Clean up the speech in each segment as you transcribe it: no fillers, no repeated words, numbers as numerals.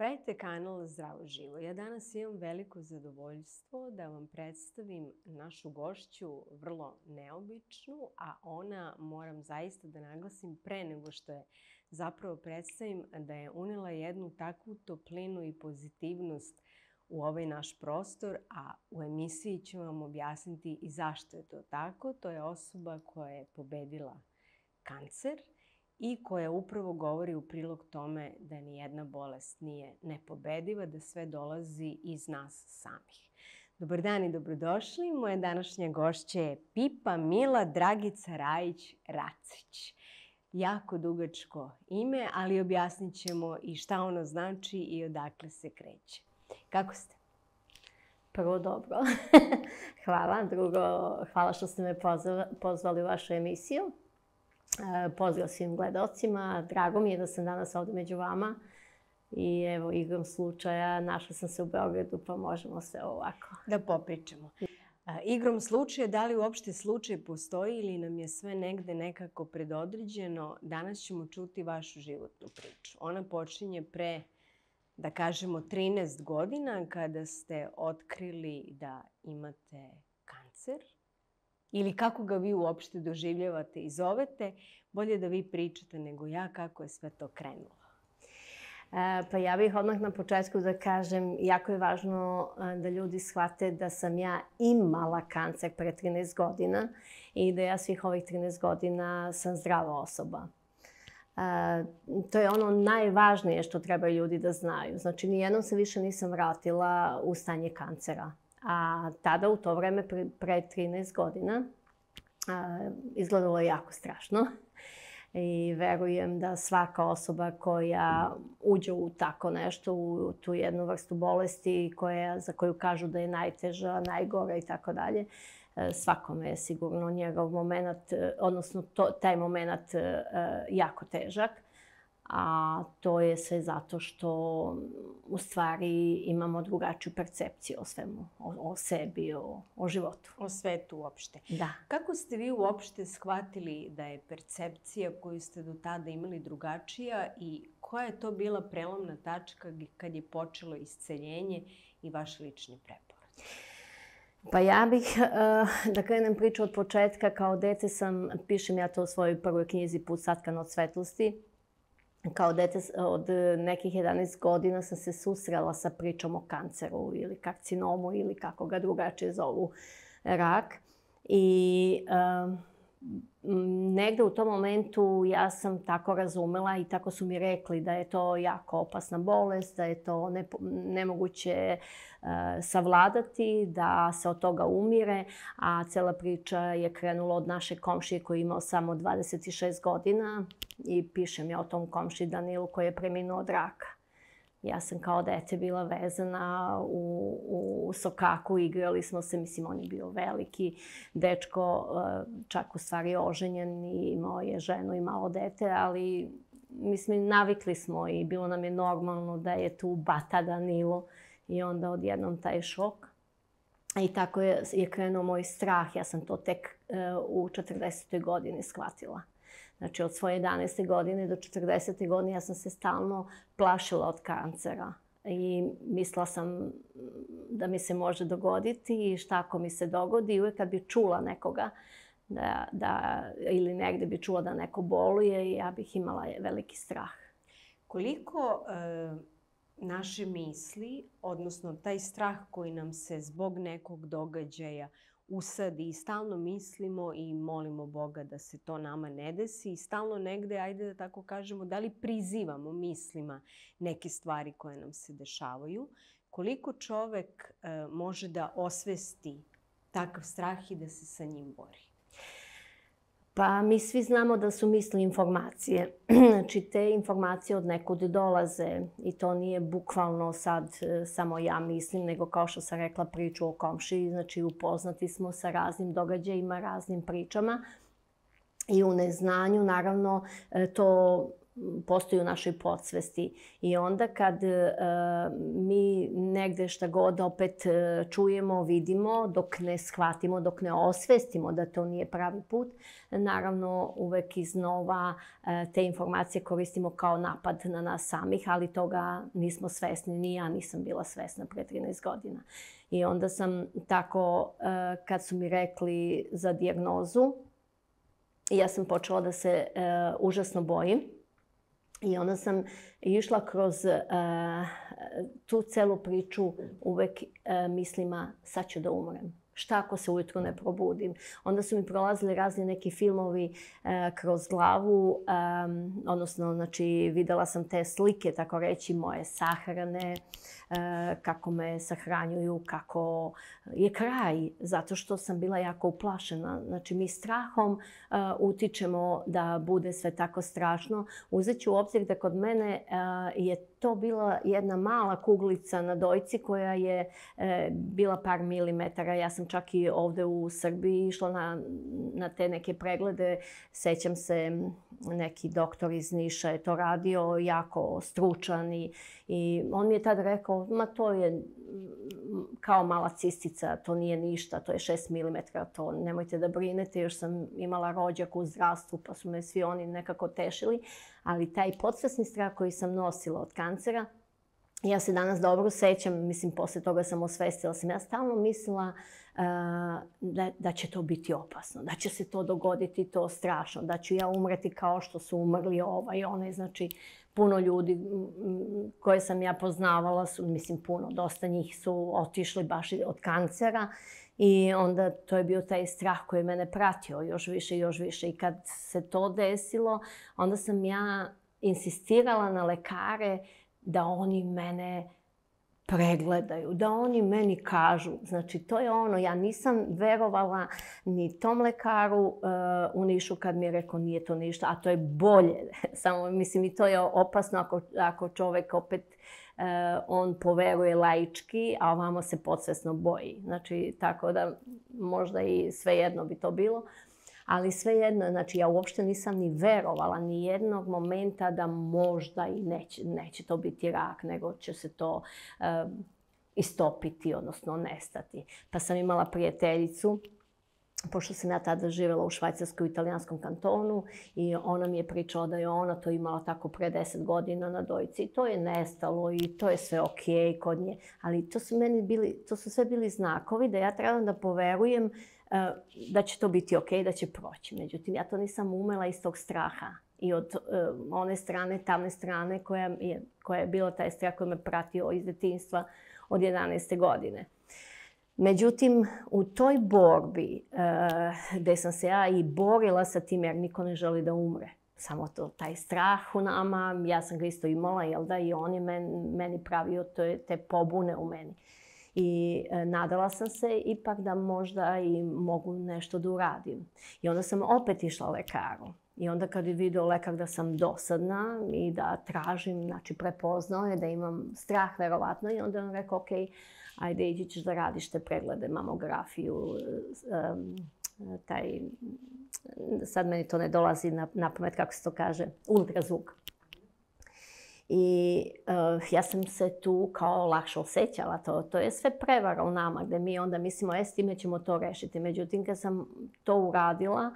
Pratite kanal Zdravo živo. Ja danas imam veliko zadovoljstvo da vam predstavim našu gošću, vrlo neobičnu, a ona, moram zaista da naglasim pre nego što je zapravo predstavim, da je unela jednu takvu toplinu i pozitivnost u ovaj naš prostor, a u emisiji ću vam objasniti i zašto je to tako. To je osoba koja je pobedila kancer i koja upravo govori u prilog tome da nijedna bolest nije nepobediva, da sve dolazi iz nas samih. Dobar dan i dobrodošli. Moja današnja gošća je Pipa Mila Dragica Rajić-Racić. Jako dugačko ime, ali objasnit ćemo i šta ono znači i odakle se kreće. Kako ste? Prvo, dobro. Hvala. Drugo, hvala što ste me pozvali u vašu emisiju. Pozdrav svim gledalcima. Drago mi je da sam danas ovdje među vama. I evo, igrom slučaja, našla sam se u Beogradu, pa možemo sve ovako da popričamo. Igrom slučaja, da li uopšte slučaj postoji ili nam je sve negde nekako predodređeno, danas ćemo čuti vašu životnu priču. Ona počinje pre, da kažemo, 13 godina kada ste otkrili da imate kancer. Ili kako ga vi uopšte doživljavate i zovete. Bolje da vi pričate nego ja kako je sve to krenulo. Pa ja bih odmah na početku da kažem, jako je važno da ljudi shvate da sam ja imala kancer pre 13 godina i da ja svih ovih 13 godina sam zdrava osoba. To je ono najvažnije što trebaju ljudi da znaju. Znači, nijednom se više nisam vratila u stanje kancera. A tada, u to vreme, pre 13 godina, izgledalo je jako strašno. I verujem da svaka osoba koja uđe u tako nešto, u tu jednu vrstu bolesti za koju kažu da je najteža, najgora i tako dalje, svakome je sigurno njegov moment, odnosno taj moment jako težak. A to je sve zato što u stvari imamo drugačiju percepciju o svemu, o sebi, o životu. O svetu uopšte. Da. Kako ste vi uopšte shvatili da je percepcija koju ste do tada imali drugačija i koja je to bila prelomna tačka kad je počelo isceljenje i vaš lični preporod? Pa ja bih da krenem priču od početka. Kao dete pišem ja to u svojoj prvoj knjizi Put satkana od svetlosti. Kao dete od nekih 11 godina sam se susrela sa pričom o kanceru ili karcinomu ili kako ga drugačije zovu, rak. I negde u tom momentu ja sam tako razumela i tako su mi rekli da je to jako opasna bolest, da je to nemoguće savladati, da se od toga umire. A cela priča je krenula od naše komšije koji je imao samo 26 godina i pišem ja o tom komšiji Danilu koji je preminuo od raka. Ja sam kao dete bila vezana u sokaku, igrali smo se, mislim, on je bio veliki dečko, čak u stvari oženjen i imao je ženu i malo dete, ali mislim, navikli smo i bilo nam je normalno da je tu bata Danilo i onda odjednom taj šok. I tako je krenuo moj strah, ja sam to tek u 40. godini shvatila. Znači, od svoje 11. godine do 40. godine ja sam se stalno plašila od kancera. I mislila sam da mi se može dogoditi i šta ako mi se dogodi. I uvijek kad bi čula nekoga ili negde bi čula da neko boluje, ja bih imala veliki strah. Koliko naše misli, odnosno taj strah koji nam se zbog nekog događaja usadi i stalno mislimo i molimo Boga da se to nama ne desi i stalno negde, ajde da tako kažemo, da li prizivamo mislima neke stvari koje nam se dešavaju, koliko čovek može da osvesti takav strah i da se sa njim bori? Pa mi svi znamo da su misli informacije. Znači, te informacije od nekud dolaze i to nije bukvalno sad samo ja mislim, nego kao što sam rekla priču o komšiji. Znači, upoznati smo sa raznim događajima, raznim pričama i u neznanju, naravno, to postoji u našoj podsvesti. I onda kad mi negde šta god opet čujemo, vidimo, dok ne shvatimo, dok ne osvestimo da to nije pravi put, naravno uvek iznova te informacije koristimo kao napad na nas samih, ali toga nismo svesni, ni ja nisam bila svesna pre 13 godina. I onda sam tako, kad su mi rekli za dijagnozu, ja sam počela da se užasno bojim. I onda sam išla kroz tu celu priču uvek mislima sad ću da umrem. Šta ako se ujutru ne probudim? Onda su mi prolazili razni neki filmovi kroz glavu, odnosno znači, videla sam te slike, tako reći, moje sahrane, kako me sahranjuju, kako je kraj, zato što sam bila jako uplašena. Znači, mi strahom utičemo da bude sve tako strašno. Uzet ću u obzir da kod mene je to bila jedna mala kuglica na dojci koja je bila par milimetara. Ja sam čak i ovde u Srbiji išla na te neke preglede. Sećam se, neki doktor iz Niša je to radio, jako stručan i on mi je tad rekao, ma to je kao mala cistica, to nije ništa, to je 6 milimetara, to nemojte da brinete. Još sam imala rođak u zdravstvu pa su me svi oni nekako tešili. Ali taj podsvesni strah koji sam nosila od kancera, ja se danas dobro sećam, mislim, posle toga sam osvestila sam. Ja stalno mislila da će to biti opasno, da će se to dogoditi, to strašno, da ću ja umreti kao što su umrli ovaj, onaj, znači puno ljudi koje sam ja poznavala su, mislim puno, dosta njih su otišli baš od kancera i onda to je bio taj strah koji je mene pratio još više i još više. I kad se to desilo, onda sam ja insistirala na lekare da oni mene pregledaju, da oni meni kažu. Znači, to je ono, ja nisam verovala ni tom lekaru u Nišu kad mi je rekao nije to ništa, a to je bolje. Samo, mislim, i to je opasno ako čovek opet on poveruje laički, a ovamo se podsvesno boji. Znači, tako da možda i svejedno bi to bilo. Ali svejedno, znači ja uopšte nisam ni verovala ni jednog momenta da možda i neće to biti rak, nego će se to istopiti, odnosno nestati. Pa sam imala prijateljicu, pošto sam ja tada živjela u Švajcarskoj, u italijanskom kantonu, i ona mi je pričala da je ona to imala tako pre 10 godina na dojci. I to je nestalo i to je sve okej kod nje. Ali to su sve bili znakovi da ja trebam da poverujem da će to biti okej, da će proći. Međutim, ja to nisam umela iz tog straha. I od one strane, tamne strane, koja je bila taj strah koji me pratio iz detinjstva od 11. godine. Međutim, u toj borbi gde sam se ja i borila sa tim, jer niko ne želi da umre, samo taj strah u nama, ja sam ga isto imala, jel da, i on je meni pravio te pobune u meni. I nadala sam se ipak da možda i mogu nešto da uradim. I onda sam opet išla lekaru. I onda kad je video lekar da sam dosadna i da tražim, znači prepoznao je da imam strah verovatno, i onda on rekao, ok, ajde ići ćeš da radiš te preglede, mamografiju, sad meni to ne dolazi na pamet kako se to kaže, ultrazvuk. I ja sam se tu kao lakše osjećala. To je sve prevara u nama gde mi onda mislimo s time ćemo to rešiti. Međutim, kad sam to uradila,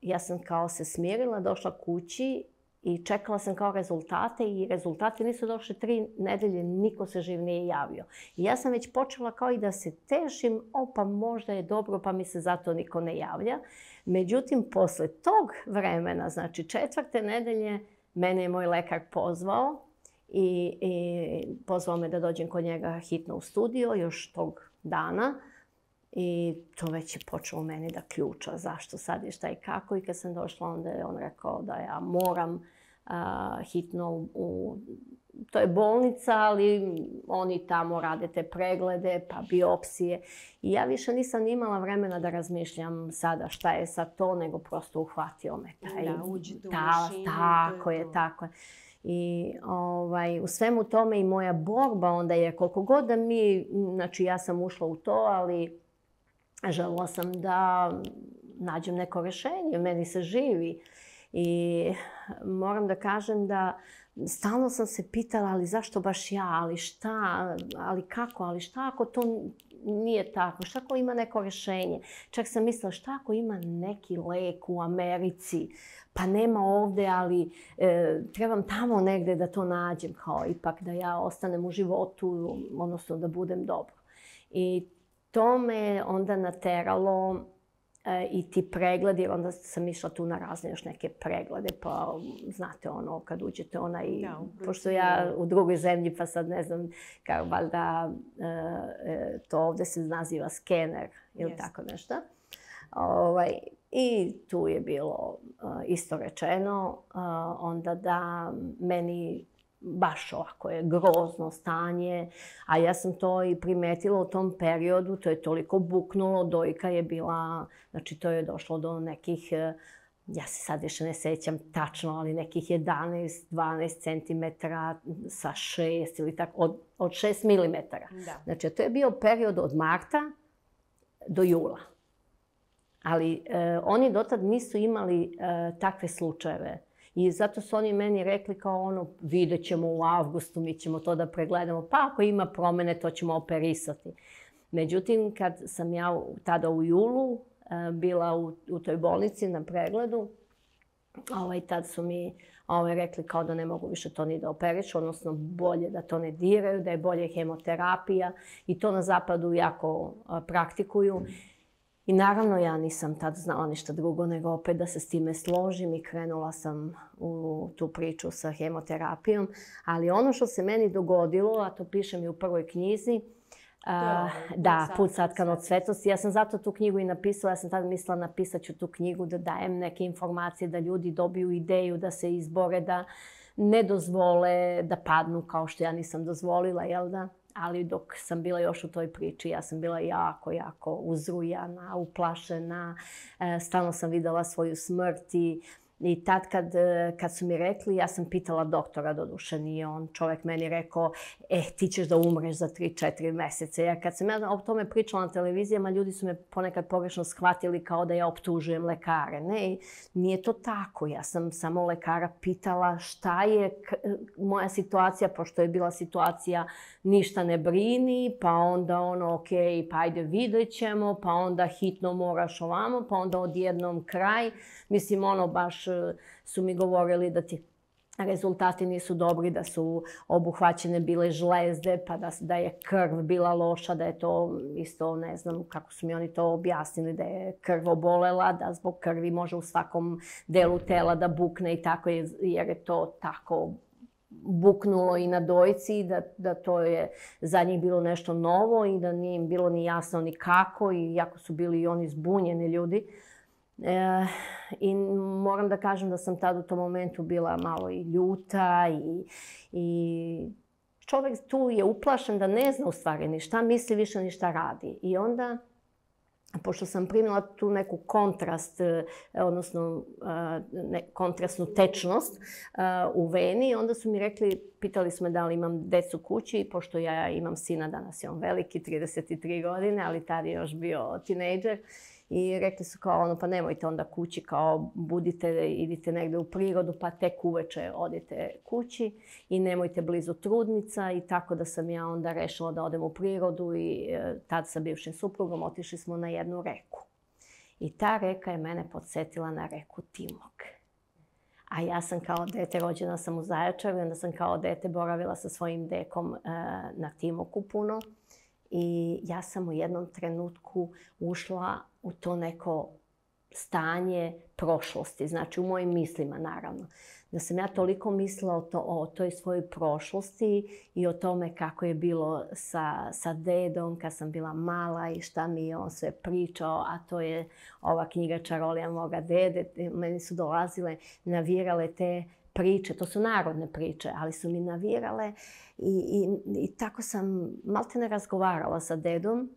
ja sam kao se smirila, došla kući i čekala sam kao rezultate, i rezultati nisu došli 3 nedelje, niko se živ nije javio. I ja sam već počela kao i da se tešim, pa možda je dobro, pa mi se zato niko ne javlja. Međutim, posle tog vremena, znači 4. nedelje, mene je moj lekar pozvao i pozvao me da dođem kod njega hitno u studio još tog dana. I to već je počelo meni da ključa zašto sad je šta i kako. I kad sam došla, onda je on rekao da ja moram hitno to je bolnica, ali oni tamo rade te preglede, pa biopsije. I ja više nisam imala vremena da razmišljam sada šta je sad to, nego prosto uhvatio me taj talas. Tako je, tako je. I u svemu tome i moja borba onda je koliko god da znači ja sam ušla u to, ali želela sam da nađem neko rešenje, meni se živi. I moram da kažem da stalno sam se pitala, ali zašto baš ja, ali šta, ali kako, ali šta ako to nije tako, šta ako ima neko rješenje. Čak sam mislila šta ako ima neki lek u Americi, pa nema ovdje, ali trebam tamo negdje da to nađem, kao ipak da ja ostanem u životu, odnosno da budem dobro. I to me onda nateralo i ti pregledi, jer onda sam išla tu na razne još neke preglede, pa znate ono, kad uđete pošto ja u drugoj zemlji, pa sad ne znam, kao valjda to ovdje se naziva skener ili tako nešto. I tu je bilo isto rečeno, onda da meni baš ovako je grozno stanje, a ja sam to i primetila u tom periodu, to je toliko buknulo, dojka je bila, znači to je došlo do nekih, ja se sad više ne sjećam tačno, ali nekih 11-12 cm sa 6 ili tako, od 6 mm. Znači to je bio period od marta do jula. Ali oni dotad nisu imali takve slučajeve. I zato su oni meni rekli kao ono, vidjet ćemo u avgustu, mi ćemo to da pregledamo, pa ako ima promjene to ćemo operisati. Međutim, kad sam ja tada u julu bila u toj bolnici na pregledu, tad su mi rekli kao da ne mogu više to ni da operišu, odnosno bolje da to ne diraju, da je bolje hemoterapija i to na zapadu jako praktikuju. I naravno ja nisam tad znala ništa drugo nego opet da se s time složim i krenula sam u tu priču sa hemoterapijom. Ali ono što se meni dogodilo, a to pišem i u prvoj knjizi, Put satkan od svetosti. Ja sam zato tu knjigu i napisala. Ja sam tada mislila napisat ću tu knjigu da dajem neke informacije, da ljudi dobiju ideju, da se izbore, da ne dozvole da padnu kao što ja nisam dozvolila, jel da? Ali dok sam bila još u toj priči, ja sam bila jako uzrujana, uplašena. Stalno sam videla svoju smrt i tad kad su mi rekli, ja sam pitala doktora, doduše nije on čovjek meni rekao, ti ćeš da umreš za 3-4 mjeseca. Ja kad sam ja o tome pričala na televizijama, ljudi su me ponekad pogrešno shvatili kao da ja optužujem lekare. Ne, nije to tako. Ja sam samo lekara pitala šta je moja situacija, pošto je bila situacija ništa ne brini, pa onda pa ajde vidjet ćemo, pa onda hitno moraš ovamo, pa onda odjednom kraj. Mislim, baš su mi govorili da ti rezultati nisu dobri, da su obuhvaćene bile žlezde, pa da je krv bila loša, da je to isto, ne znam kako su mi oni to objasnili, da je krv obolela, da zbog krvi može u svakom delu tela da bukne i tako, jer je to tako buknulo i na dojci, da to je za njih bilo nešto novo i da nije im bilo ni jasno ni kako i jako su bili i oni zbunjeni ljudi. I moram da kažem da sam tad u tom momentu bila malo i ljuta i čovjek tu je uplašen da ne zna u stvari ni šta misli, više ni šta radi. I onda, pošto sam primila tu neku kontrast, odnosno kontrastnu tečnost u veni, onda su mi rekli, pitali su me da li imam decu kući, pošto ja imam sina, danas je on veliki, 33 godine, ali tad je još bio tinejdžer. I rekli su kao pa nemojte onda kući, kao budite, idite negdje u prirodu, pa tek uveče odite kući i nemojte blizu trudnica. I tako da sam ja onda rešila da odem u prirodu i tad sa bivšim suprugom otišli smo na jednu reku. I ta reka je mene podsjetila na reku Timok. A ja sam kao dete, rođena sam u Zaječaru, onda sam kao dete boravila sa svojim dekom na Timoku puno. I ja sam u jednom trenutku ušla u to neko stanje prošlosti, znači u mojim mislima naravno. Da sam ja toliko mislila o toj svojoj prošlosti i o tome kako je bilo sa dedom kad sam bila mala i šta mi je on sve pričao, a to je ova knjiga Čarolija moga dede. Meni su dolazile, navirale te priče, to su narodne priče, ali su mi navirale i tako sam maltene razgovarala sa dedom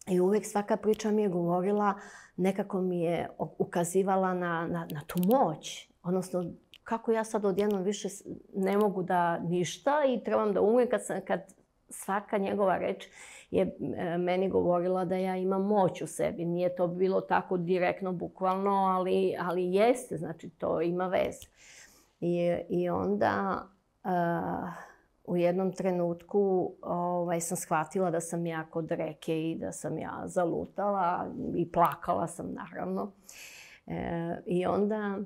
i uvijek svaka priča mi je govorila, nekako mi je ukazivala na tu moć, odnosno kako ja sad odjednom više ne mogu da ništa i trebam da umrem kad svaka njegova reč je meni govorila da ja imam moć u sebi. Nije to bilo tako direktno, bukvalno, ali jeste, znači to ima veze. I onda u jednom trenutku sam shvatila da sam ja kod reke i da sam ja zalutala i plakala sam naravno. I onda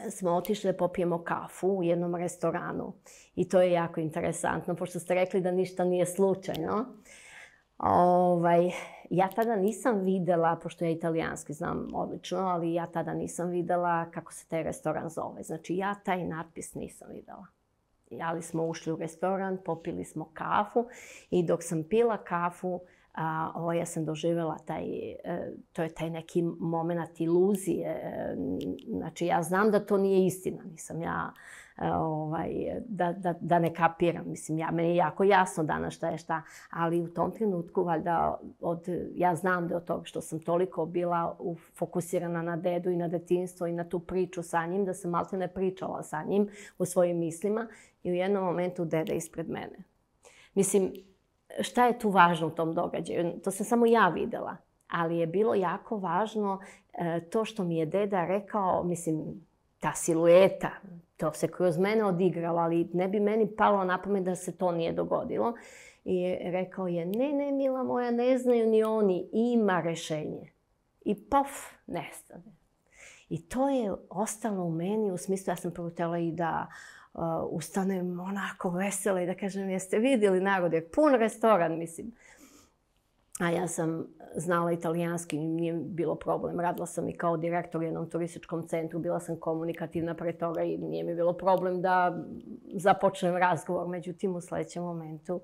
smo otišli da popijemo kafu u jednom restoranu. I to je jako interesantno, pošto ste rekli da ništa nije slučajno. Ja tada nisam videla, pošto ja italijanski znam odlično, ali ja tada nisam videla kako se taj restoran zove. Znači, ja taj natpis nisam videla. Ali smo ušli u restoran, popili smo kafu i dok sam pila kafu, ja sam doživjela to je taj neki moment iluzije. Znači, ja znam da to nije istina. Nisam ja da ne kapiram. Mislim, meni je jako jasno danas šta je šta. Ali u tom trenutku, valjda, ja znam da od toga što sam toliko bila fokusirana na dedu i na detinjstvo i na tu priču sa njim, da sam maltene pričala sa njim u svojim mislima i u jednom momentu deda ispred mene. Mislim, šta je tu važno u tom događaju? To sam samo ja videla. Ali je bilo jako važno to što mi je deda rekao, mislim, ta silueta, to se kroz mene odigralo, ali ne bi meni palo na pamet da se to nije dogodilo. I rekao je, ne, mila moja, ne znaju ni oni, ima rešenje. I pof, nestane. I to je ostalo u meni, u smislu ja sam prvo htjela i da ustanem onako vesela i da kažem, jeste vidjeli, narod je pun restoran, mislim. A ja sam znala italijanski, nije bilo problem. Radila sam i kao direktor u jednom turističkom centru, bila sam komunikativna pre toga i nije mi bilo problem da započnem razgovor. Međutim, u sljedećem momentu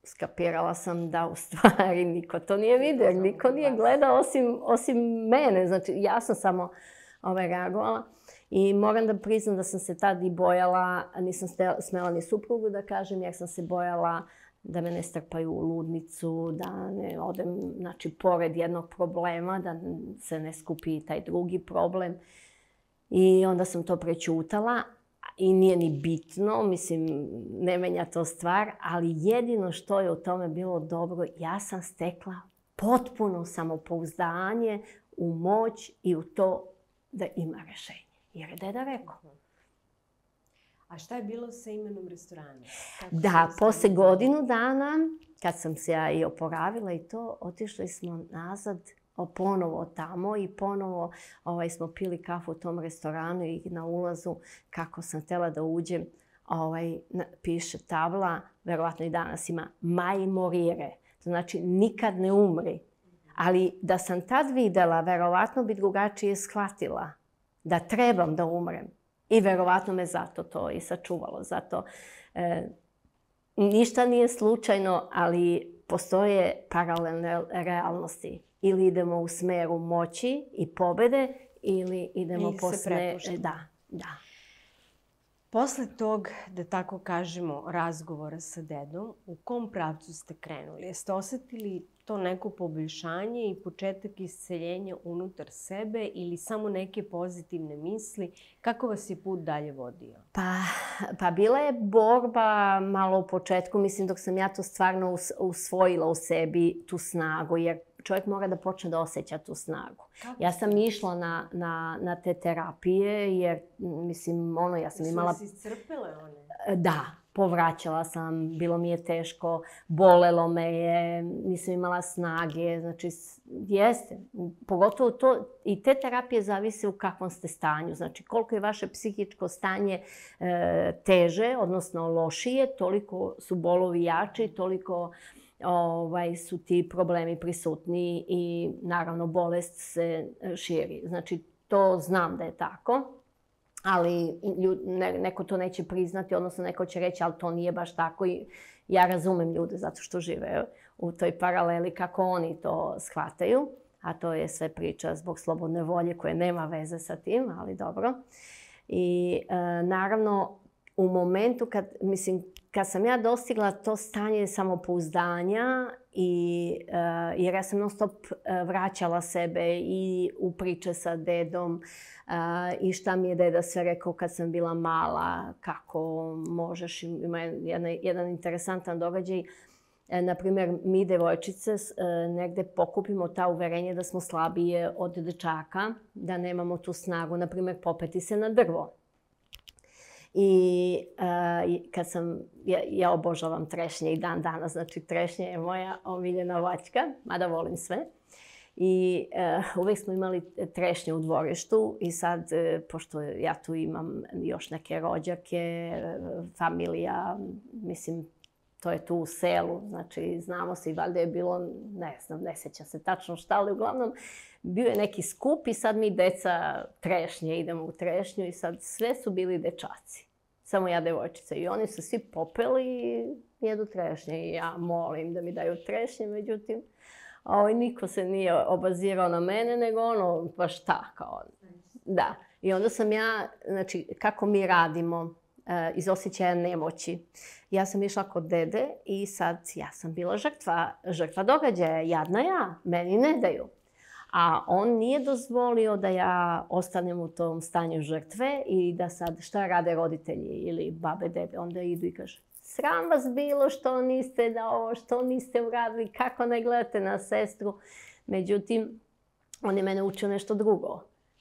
skapirala sam da u stvari niko to nije vidio, niko nije gledao osim mene. Znači, ja sam samo reagovala. I moram da priznam da sam se tad i bojala, nisam smela ni suprugu da kažem, jer sam se bojala da me ne strpaju u ludnicu, da ne odem, znači, pored jednog problema, da se ne skupi taj drugi problem. I onda sam to prećutala i nije ni bitno, mislim, ne menja to stvar, ali jedino što je u tome bilo dobro, ja sam stekla potpuno samopouzdanje u moć i u to da ima rešenje. Jer je deda rekao. A šta je bilo sa imenom restorana? Da, posle godinu dana, kad sam se ja i oporavila i to, otišli smo nazad ponovo tamo i ponovo smo pili kafu u tom restoranu i na ulazu, kako sam htjela da uđem, piše tabla, verovatno i danas ima, mai morire. To znači nikad ne umri. Ali da sam tad videla, verovatno bi drugačije shvatila da trebam da umrem. I verovatno me zato to i sačuvalo. Zato ništa nije slučajno, ali postoje paralelne realnosti. Ili idemo u smeru moći i pobede, ili idemo posle... Da. Posle tog, da tako kažemo, razgovora sa dedom, u kom pravcu ste krenuli? Jeste osjetili to neko poboljšanje i početak isceljenja unutar sebe ili samo neke pozitivne misli? Kako vas je put dalje vodio? Pa bila je borba malo u početku, mislim, dok sam ja to stvarno usvojila u sebi, tu snagu, jer čovjek mora da počne da osjeća tu snagu. Ja sam išla na te terapije, jer, mislim, ja sam imala... Su vas iscrpile one? Da, povraćala sam, bilo mi je teško, bolelo me je, nisam imala snage, znači, jeste. Pogotovo to, i te terapije zavise u kakvom ste stanju. Znači, koliko je vaše psihičko stanje teže, odnosno lošije, toliko su bolovi jači, toliko su ti problemi prisutni i naravno bolest se širi. Znači, to znam da je tako, ali neko to neće priznati, odnosno neko će reći, ali to nije baš tako. I ja razumem ljude zato što žive u toj paraleli kako oni to shvataju, a to je sve priča zbog slobodne volje koje nema veze sa tim, ali dobro. I naravno, u momentu kad kad sam ja dostigla to stanje samopouzdanja jer ja sam non stop vraćala sebe i u priče sa dedom i šta mi je deda sve rekao kad sam bila mala, kako možeš. Ima jedan interesantan događaj. Naprimjer, mi devojčice negde pokupimo ta uverenja da smo slabije od dečaka, da nemamo tu snagu, naprimjer, popeti se na drvo. I kad ja obožavam trešnje i dan danas, znači trešnje je moja omiljena voćka, mada volim sve. I uvijek smo imali trešnje u dvorištu i sad, pošto ja tu imam još neke rođake, familija, mislim, to je tu u selu, znači znamo se i valjda je bilo, ne znam, ne sjećam se tačno šta, ali uglavnom bio je neki skup i sad mi deca trešnje, idemo u trešnju i sad sve su bili dečaci. Samo ja devojčica i oni su svi popeli i jedu trešnje i ja molim da mi daju trešnje, međutim, niko se nije obazirao na mene, nego ono, pa šta, kao, da. I onda sam ja, znači, kako mi radimo iz osjećaja nemoći. Ja sam išla kod dede i sad ja sam bila žrtva događaja, jadna ja, meni ne daju. A on nije dozvolio da ja ostanem u tom stanju žrtve i da sad šta rade roditelji ili babe, dede, onda idu i kažu sram vas bilo što niste da ovo, što niste uradili, kako ne gledate na sestru. Međutim, on je mene učio nešto drugo.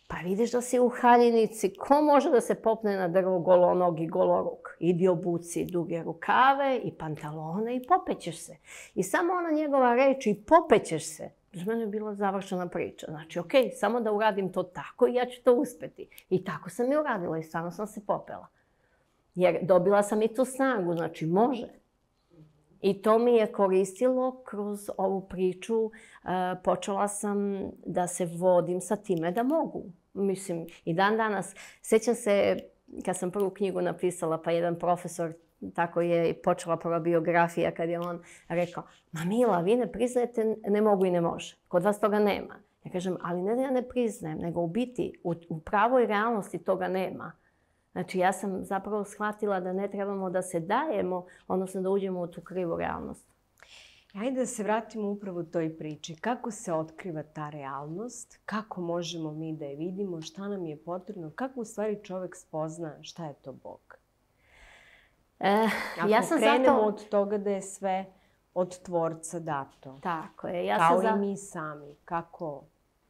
Pa vidiš da si u haljinici, ko može da se popne na drvo golonogi, goloruk? Idi obuci duge rukave i pantalone i popećeš se. I samo ona njegova reč i popećeš se. Za mene je bila završena priča. Znači, okej, samo da uradim to tako i ja ću to uspeti. I tako sam i uradila i stvarno sam se popela. Jer dobila sam i tu snagu, znači može. I to mi je koristilo kroz ovu priču. Počela sam da se vodim sa time da mogu. Mislim, i dan danas. Sjećam se kad sam prvu knjigu napisala, pa jedan profesor, tako je počela prva biografija, kad je on rekao, ma Mila, vi ne priznajete ne mogu i ne može. Kod vas toga nema. Ja kažem, ali ne da ja ne priznajem, nego u biti, u pravoj realnosti toga nema. Znači, ja sam zapravo shvatila da ne trebamo da se dajemo, odnosno da uđemo u tu krivu realnost. Ajde da se vratimo upravo toj priči. Kako se otkriva ta realnost? Kako možemo mi da je vidimo? Šta nam je potrebno? Kako u stvari čovjek spozna šta je to Bog? Ako krenemo od toga da je sve od Tvorca dato. Tako je. Kao i mi sami. Kako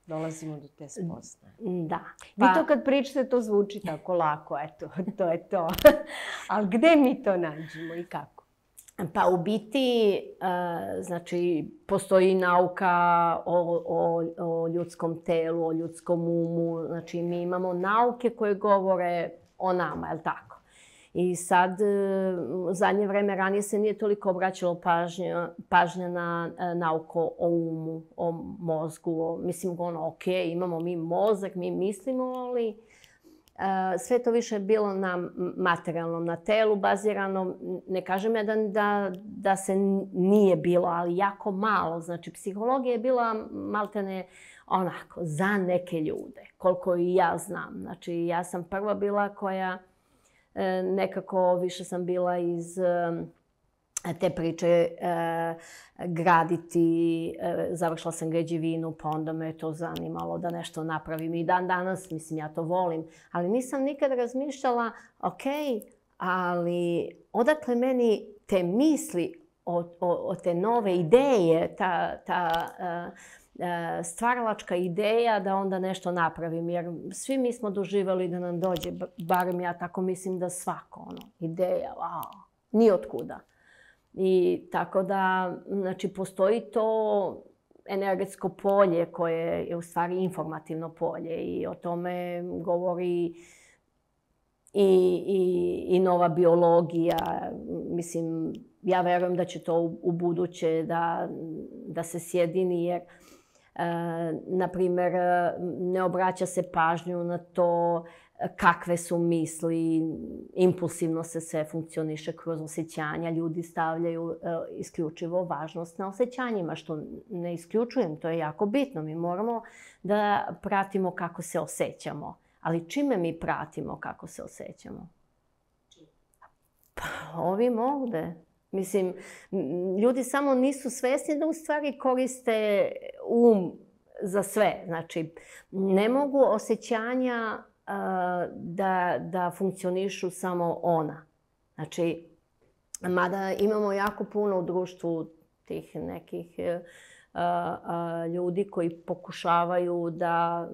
dolazimo do te spoznaje? Da. Vi to kad pričate, to zvuči tako lako. Eto, to je to. Ali gde mi to nađemo i kako? Pa u biti, znači, postoji nauka o ljudskom telu, o ljudskom umu. Znači, mi imamo nauke koje govore o nama, je li tako? I sad, u zadnje vreme, ranije se nije toliko obraćalo pažnja na nauku o umu, o mozgu. Mislim, ok, imamo mi mozak, mi mislimo, ali sve to više bilo na materijalnom, na telu bazirano. Ne kažem ja da se nije bilo, ali jako malo. Znači, psihologija je bila maltene onako, za neke ljude, koliko i ja znam. Znači, ja sam prva bila koja nekako više sam bila iz te priče graditi. Završila sam građevinu, pa onda me to zanimalo da nešto napravim. I dan danas, mislim, ja to volim. Ali nisam nikad razmišljala, ok, ali odakle meni te misli o te nove ideje, ta stvaralačka ideja da onda nešto napravim. Jer svi mi smo doživjeli da nam dođe, barem ja tako mislim da svako, ideja, wow, ni otkuda. I tako da, znači, postoji to energetsko polje koje je u stvari informativno polje i o tome govori i nova biologija. Mislim, ja verujem da će to u buduće da se sjedini jer, na primjer, ne obraća se pažnju na to kakve su misli, impulsivno se sve funkcioniše kroz osjećanja. Ljudi stavljaju isključivo važnost na osjećanjima, što ne isključujem, to je jako bitno. Mi moramo da pratimo kako se osjećamo. Ali čime mi pratimo kako se osjećamo? Ovim ovde. Mislim, ljudi samo nisu svesni da u stvari koriste za sve. Znači, ne mogu osjećanja da funkcionišu samo ona. Znači, mada imamo jako puno u društvu tih nekih ljudi koji pokušavaju da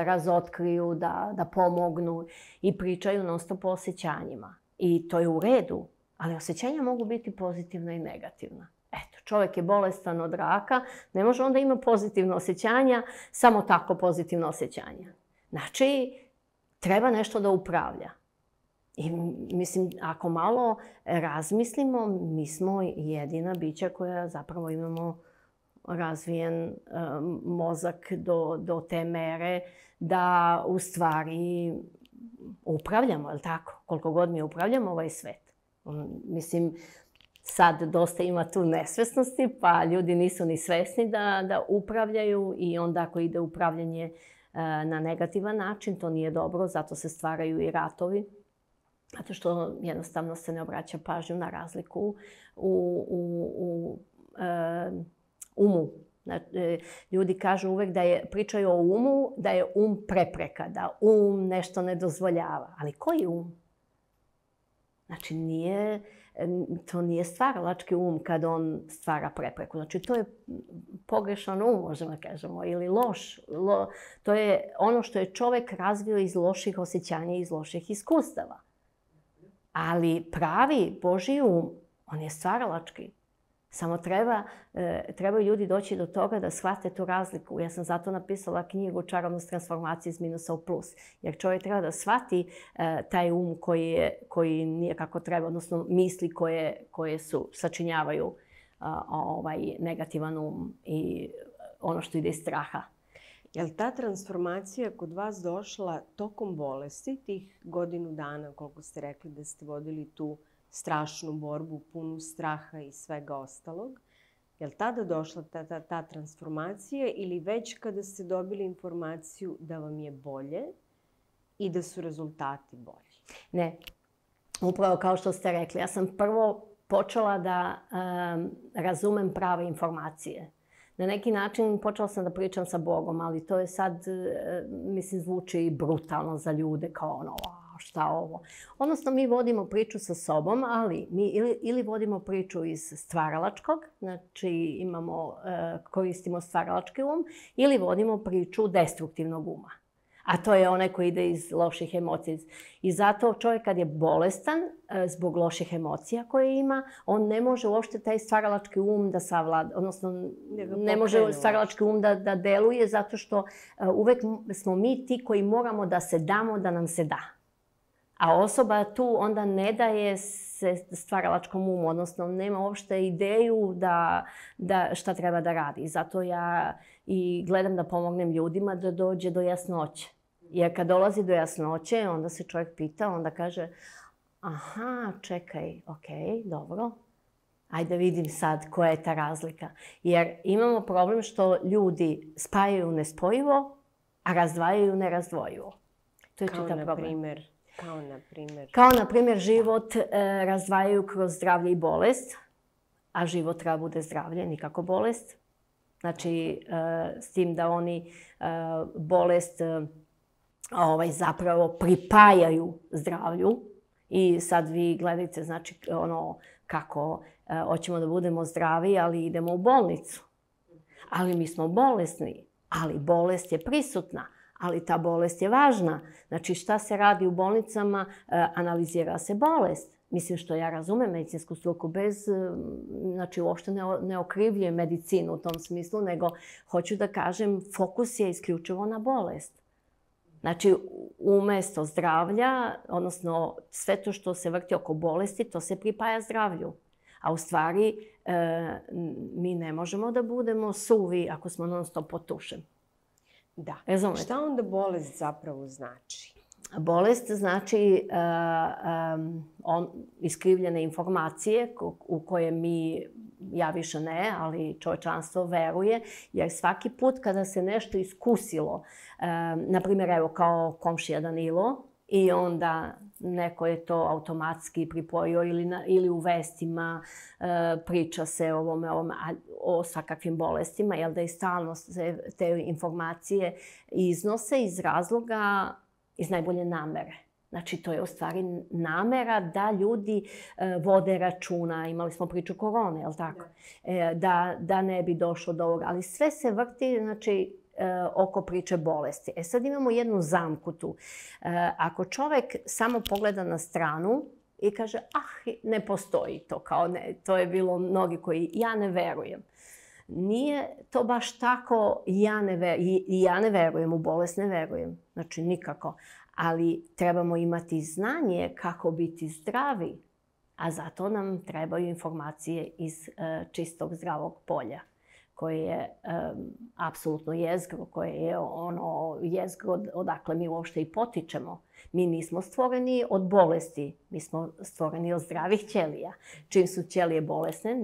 razotkriju, da pomognu i pričaju non stop o osjećanjima. I to je u redu, ali osjećanja mogu biti pozitivna i negativna. Eto, čovjek je bolestan od raka, ne može onda ima pozitivno osjećanja, samo tako pozitivno osjećanja. Znači, treba nešto da upravlja. I mislim, ako malo razmislimo, mi smo jedina bića koja zapravo imamo razvijen mozak do te mere da u stvari upravljamo, je li tako? Koliko god mi upravljamo ovaj svet. Mislim, sad dosta ima tu nesvesnosti, pa ljudi nisu ni svesni da upravljaju i onda ako ide upravljanje na negativan način, to nije dobro, zato se stvaraju i ratovi. Zato što jednostavno se ne obraća pažnju na razliku u umu. Ljudi kažu uvek pričaju o umu, da je prepreka, da nešto ne dozvoljava. Ali koji Znači, to nije stvaralački kad on stvara prepreku. Znači, to je pogrešan možemo da kažemo, ili loš. To je ono što je čovek razvio iz loših osjećanja, iz loših iskustava. Ali pravi Božji on je stvaralački. Samo trebaju ljudi doći do toga da shvate tu razliku. Ja sam zato napisala knjigu Čarobnost transformacije iz minusa u plus. Jer čovjek treba da shvati taj koji nije kako treba, odnosno misli koje sačinjavaju negativan i ono što ide iz straha. Je li ta transformacija kod vas došla tokom bolesti, tih godinu dana, koliko ste rekli da ste vodili tu strašnu borbu, punu straha i svega ostalog? Je li tada došla ta transformacija ili već kada ste dobili informaciju da vam je bolje i da su rezultati bolji? Ne. Upravo kao što ste rekli, ja sam prvo počela da razumem prave informacije. Na neki način počela sam da pričam sa Bogom, ali to je sad, mislim, zvuči brutalno za ljude, kao šta ovo. Odnosno, mi vodimo priču sa sobom, ali mi ili vodimo priču iz stvaralačkog, znači koristimo stvaralački ili vodimo priču destruktivnog uma. A to je onaj koji ide iz loših emocija. I zato čovjek kad je bolestan zbog loših emocija koje ima, on ne može uopšte taj stvaralački da savlada, odnosno ne može stvaralački da deluje zato što uvek smo mi ti koji moramo da se damo da nam se da. A osoba tu onda ne daje se stvaralačkom umu, odnosno nema uopšte ideju šta treba da radi. Zato ja i gledam da pomognem ljudima da dođe do jasnoće. Jer kad dolazi do jasnoće, onda se čovjek pita, onda kaže, aha, čekaj, okej, dobro, ajde vidim sad koja je ta razlika. Jer imamo problem što ljudi spajaju nespojivo, a razdvajaju nerazdvojivo. To je čitav problem. Kao na primjer život razdvajaju kroz zdravlje i bolest, a život treba bude zdravlje, nikako bolest. Znači, s tim da oni bolest zapravo pripajaju zdravlju. I sad vi gledajte, znači, kako hoćemo da budemo zdravi, ali idemo u bolnicu. Ali mi smo bolesni, ali bolest je prisutna. Ali ta bolest je važna. Znači, šta se radi u bolnicama? Analizira se bolest. Mislim što ja razumem medicinsku struku znači uopšte ne okrivljujem medicinu u tom smislu, nego hoću da kažem fokus je isključivo na bolest. Znači, umesto zdravlja, odnosno sve to što se vrti oko bolesti, to se pripaja zdravlju. A u stvari, mi ne možemo da budemo suvi ako smo non stop potušeni. Da. Šta onda bolest zapravo znači? Bolest znači iskrivljene informacije u koje ja više ne, ali čovječanstvo veruje, jer svaki put kada se nešto iskusilo, na primjer, evo kao komšija Danilo, i onda neko je to automatski pripojio ili u vestima priča se o ovome, o svakakvim bolestima, jel da i stalno se te informacije iznose iz razloga, iz najbolje namere. Znači, to je u stvari namera da ljudi vode računa. Imali smo priču korone, jel tako? Da ne bi došlo do ovoga. Ali sve se vrti, znači, oko priče bolesti. Sad imamo jednu zamku tu. Ako čovjek samo pogleda na stranu i kaže, ne postoji to, kao ne, to je bilo mnogi koji, ja ne verujem. Nije to baš tako, ja ne verujem, u bolest ne verujem. Znači, nikako. Ali trebamo imati znanje kako biti zdravi, a zato nam trebaju informacije iz čistog zdravog polja, koje je apsolutno jezgro, koje je ono jezgro odakle mi uopšte i potičemo. Mi nismo stvoreni od bolesti, mi smo stvoreni od zdravih ćelija. Čim su ćelije bolesne,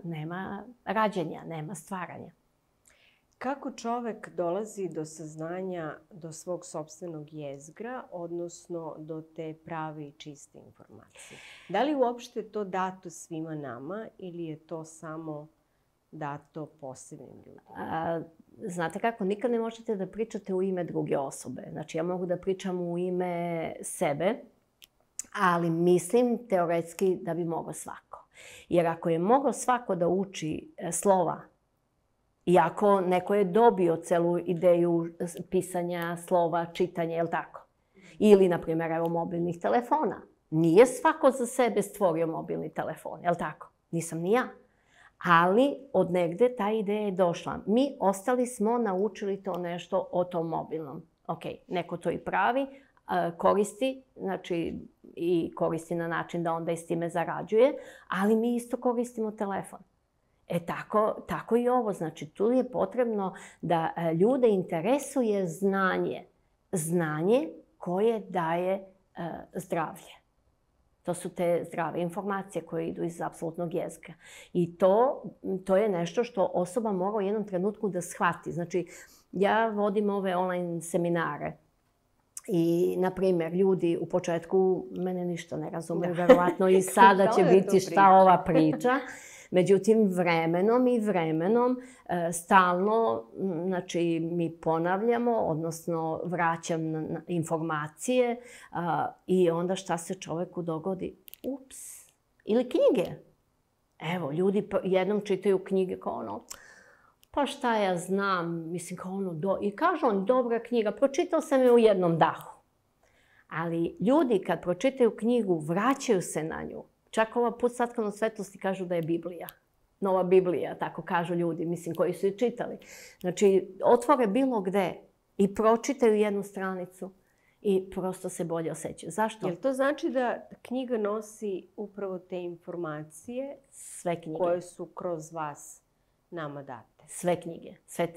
nema rađenja, nema stvaranja. Kako čovek dolazi do saznanja, do svog sopstvenog jezgra, odnosno do te prave i čiste informacije? Da li uopšte to dato svima nama ili je to samo dato posebnim ljudima? Znate kako, nikad ne možete da pričate u ime druge osobe. Znači, ja mogu da pričam u ime sebe, ali mislim teoretski da bi mogao svako. Jer ako je mogao svako da uči slova, i ako neko je dobio celu ideju pisanja slova, čitanja, je li tako? Ili, na primjer, evo mobilnih telefona. Nije svako za sebe stvorio mobilni telefon, je li tako? Nisam ni ja. Ali od negde ta ideja je došla. Mi ostali smo naučili to nešto o tom mobilnom. Ok, neko to i pravi, koristi, znači i koristi na način da onda i s time zarađuje, ali mi isto koristimo telefon. Tako i ovo. Znači, tu je potrebno da ljude interesuje znanje. Znanje koje daje zdravlje. To su te zdrave informacije koje idu iz apsolutnog jezgra. I to je nešto što osoba mora u jednom trenutku da shvati. Znači, ja vodim ove online seminare. I, na primjer, ljudi u početku mene ništa ne razumiju. Verovatno i sada će biti šta ova priča. Međutim, vremenom, stalno, znači, mi ponavljamo, odnosno vraćam informacije i onda šta se čoveku dogodi? Ups! Ili knjige. Evo, ljudi jednom čitaju knjige kao ono, pa šta ja znam, mislim kao ono, i kaže on, dobra knjiga, pročitao sam je u jednom dahu. Ali ljudi kad pročitaju knjigu, vraćaju se na nju. Čak ova Put satkano svetlosti kažu da je Biblija. Nova Biblija, tako kažu ljudi, mislim, koji su je čitali. Znači, otvore bilo gde i pročitaju jednu stranicu i prosto se bolje osjećaju. Zašto? Jel to znači da knjiga nosi upravo te informacije? Sve knjige. Koje su kroz vas nama date? Sve knjige.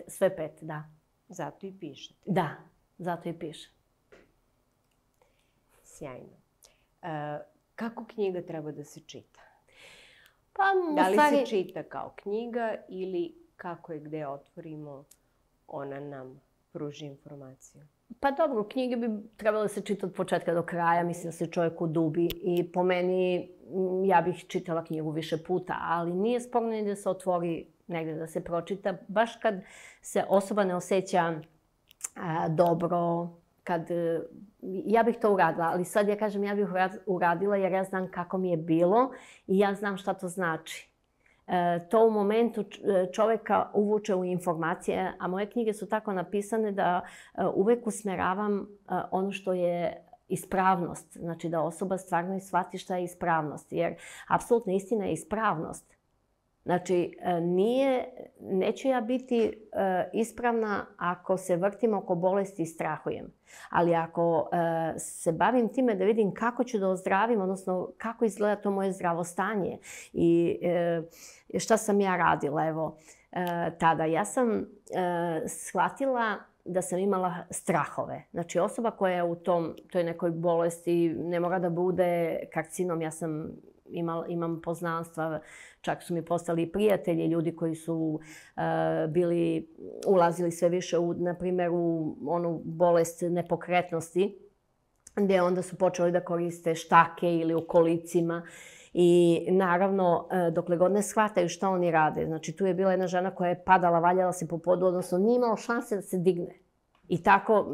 Sve 5, da. Zato i pišete? Da, zato i pišem. Sjajno. Kako knjiga treba da se čita? Pa, da li se čita kao knjiga ili kako je gde otvorimo, ona nam pruži informaciju? Pa dobro, knjige bi trebalo da se čita od početka do kraja. Mislim da se čovjek udubi. I po meni, ja bih čitala knjigu više puta, ali nije sporno ni da se otvori negdje da se pročita. Baš kad se osoba ne osjeća dobro, ja bih to uradila, ali sad ja kažem ja bih uradila jer ja znam kako mi je bilo i ja znam šta to znači. To u momentu čovjeka uvuče u informacije, a moje knjige su tako napisane da uvek usmeravam ono što je ispravnost. Znači da osoba stvarno shvati šta je ispravnost, jer apsolutna istina je ispravnost. Znači, neću ja biti ispravna ako se vrtim oko bolesti i strahujem. Ali ako se bavim time da vidim kako ću da ozdravim, odnosno kako izgleda to moje zdravo stanje i šta sam ja radila, evo, tada. Ja sam shvatila da sam imala strahove. Znači, osoba koja je u toj nekoj bolesti ne mora da bude karcinom. Ja imam poznanstva, čak su mi postali prijatelji, ljudi koji su ulazili sve više, na primjer, u onu bolest nepokretnosti. gdje onda su počeli da koriste štake ili u kolicima. I naravno, dokle god ne shvataju šta oni rade. Znači, tu je bila jedna žena koja je padala, valjala se po podu, odnosno nije imala šanse da se digne. I tako,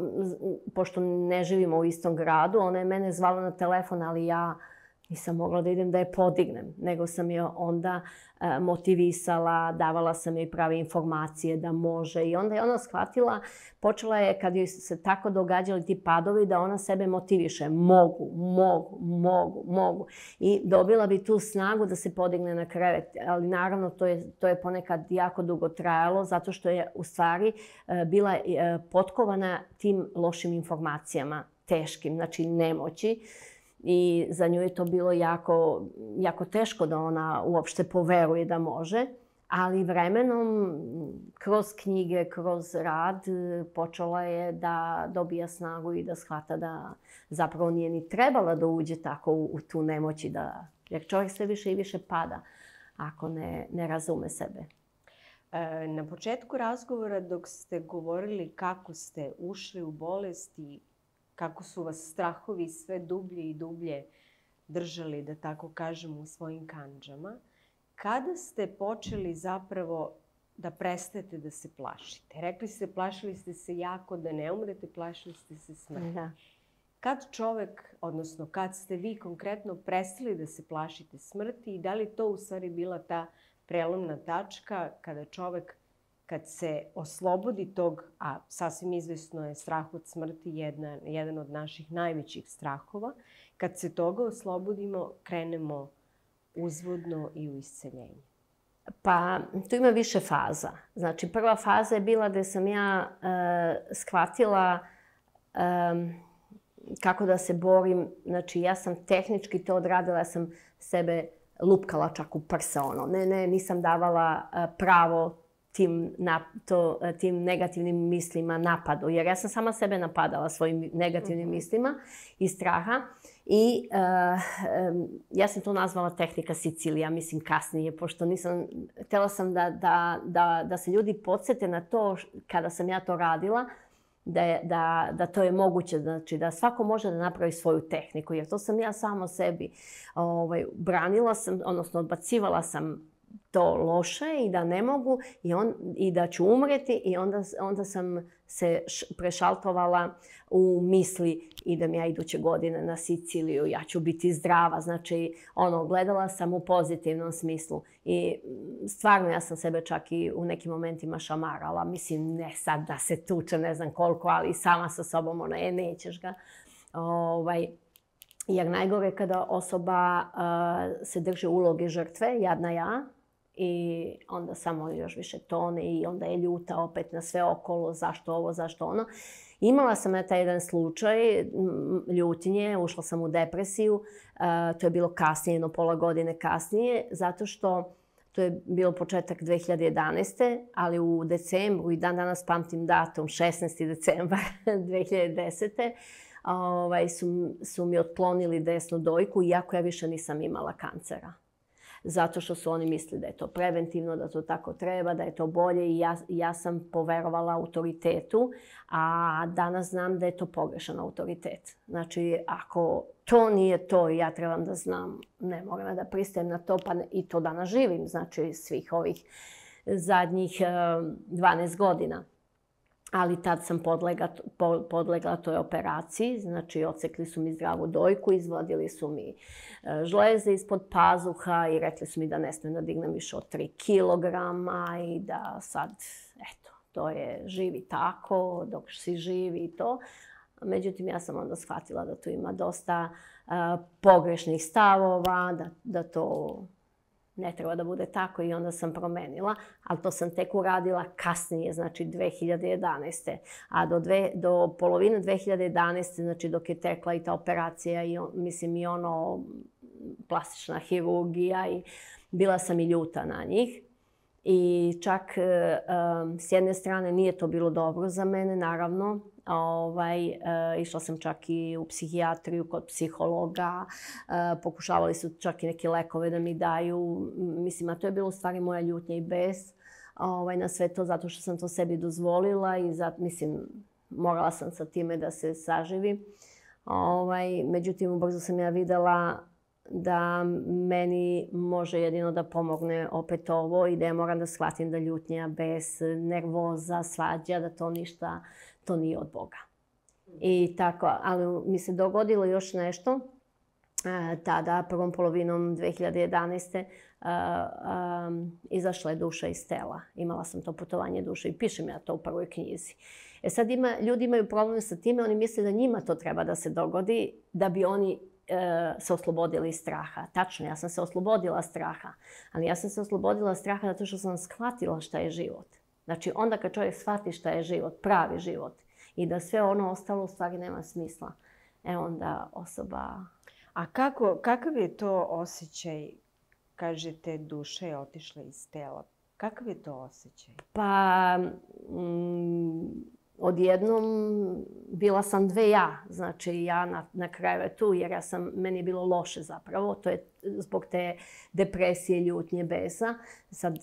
pošto ne živimo u istom gradu, ona je mene zvala na telefon, ali ja nisam mogla da idem da je podignem, nego sam je onda motivisala, davala sam joj prave informacije da može. I onda je ona shvatila, počela je kad joj se tako događali ti padovi, da ona sebe motiviše. Mogu. I dobila bi tu snagu da se podigne na krevet. Ali naravno to je ponekad jako dugo trajalo, zato što je u stvari bila potkovana tim lošim informacijama, teškim, znači nemoći. I za nju je to bilo jako teško da ona uopšte poveruje da može. Ali vremenom, kroz knjige, kroz rad, počela je da dobija snagu i da shvata da zapravo nije ni trebala da uđe tako u tu nemoći. Jer čovjek sve više i više pada ako ne razume sebe. Na početku razgovora dok ste govorili kako ste ušli u bolest i kako su vas strahovi sve dublje i dublje držali, da tako kažem, u svojim kandžama. Kada ste počeli zapravo da prestajete da se plašite? Rekli ste, plašili ste se jako da ne umrete, plašili ste se smrti. Da. Kad čovek, odnosno kad ste vi konkretno prestali da se plašite smrti i da li to u stvari bila ta prelomna tačka kada čovek, kad se oslobodi tog, a sasvim izvesno je strah od smrti jedan od naših najvećih strahova, kad se toga oslobodimo, krenemo uzvodno i u isceljenje? Pa, tu ima više faza. Znači, prva faza je bila da sam ja shvatila kako da se borim. Znači, ja sam tehnički to odradila, ja sam sebe lupkala čak u prsa. Nisam davala pravo tim negativnim mislima napadu. Jer ja sam sama sebe napadala svojim negativnim mislima i straha. I ja sam to nazvala tehnika Sicilija, mislim kasnije, pošto htjela sam da se ljudi podsjete na to kada sam ja to radila, da to je moguće, znači da svako može da napravi svoju tehniku. Jer to sam ja samo sebi branila sam, odnosno odbacivala sam to loše i da ne mogu i da ću umreti i onda sam se prešaltovala u misli idem ja iduće godine na Siciliju, ja ću biti zdrava. Znači, gledala sam u pozitivnom smislu i stvarno ja sam sebe čak i u nekim momentima šamarala. Mislim, ne sad da se tuče, ne znam koliko, ali sama sa sobom nećeš ga. Jer najgore kada osoba se drži uloge žrtve, jadna ja, i onda samo još više tone i onda je ljuta opet na sve okolo, zašto ovo, zašto ono. Imala sam taj jedan slučaj ljutnje, ušla sam u depresiju, to je bilo kasnije, jedno pola godine kasnije, zato što to je bilo početak 2011. ali u decembru, i dan danas pamtim datum, 16. decembar 2010. Su mi otklonili desnu dojku, iako ja više nisam imala kancera. Zato što su oni mislili da je to preventivno, da to tako treba, da je to bolje i ja sam poverovala autoritetu, a danas znam da je to pogrešan autoritet. Znači, ako to nije to i ja trebam da znam, ne moram da pristajem na to, pa i to danas živim, znači svih ovih zadnjih 12 godina. Ali tad sam podlegla toj operaciji, znači odsekli su mi zdravu dojku, izvadili su mi žleze ispod pazuha i rekli su mi da ne smijem da dignem više od 3 kilograma i da sad, eto, to je živi tako, dok si živi i to. Međutim, ja sam onda shvatila da tu ima dosta pogrešnih stavova, da to ne treba da bude tako i onda sam promenila, ali to sam tek uradila kasnije, znači 2011. A do polovine 2011. znači dok je tekla i ta operacija i plastična hirurgija i bila sam i ljuta na njih. I čak s jedne strane nije to bilo dobro za mene, naravno. Išla sam čak i u psihijatriju kod psihologa, pokušavali su čak i neke lekove da mi daju. Mislim, a to je bilo u stvari moja ljutnja i bes na sve to, zato što sam to sebi dozvolila i mislim, morala sam sa time da se saživim. Međutim, ubrzo sam ja videla da meni može jedino da pomogne opet ovo i da ja moram da shvatim da ljutnja, bes, nervoza, svađa, da to nije od Boga. I tako, ali mi se dogodilo još nešto. Tada, prvom polovinom 2011. Izašla je duša iz tela. Imala sam to putovanje duše i pišem ja to u prvoj knjizi. Sad ljudi imaju problem sa time, oni misle da njima to treba da se dogodi, da bi oni se oslobodili iz straha. Tačno, ja sam se oslobodila straha. Ali ja sam se oslobodila straha zato što sam shvatila šta je život. Znači, onda kad čovjek shvati šta je život, pravi život, i da sve ono ostalo u stvari nema smisla, onda osoba... A kakav je to osjećaj, kažete, duša je otišla iz tela? Kakav je to osjećaj? Pa, odjednom bila sam dve ja. Znači, ja na krevetu, jer meni je bilo loše zapravo. To je zbog te depresije, ljutnje, besa. Sad,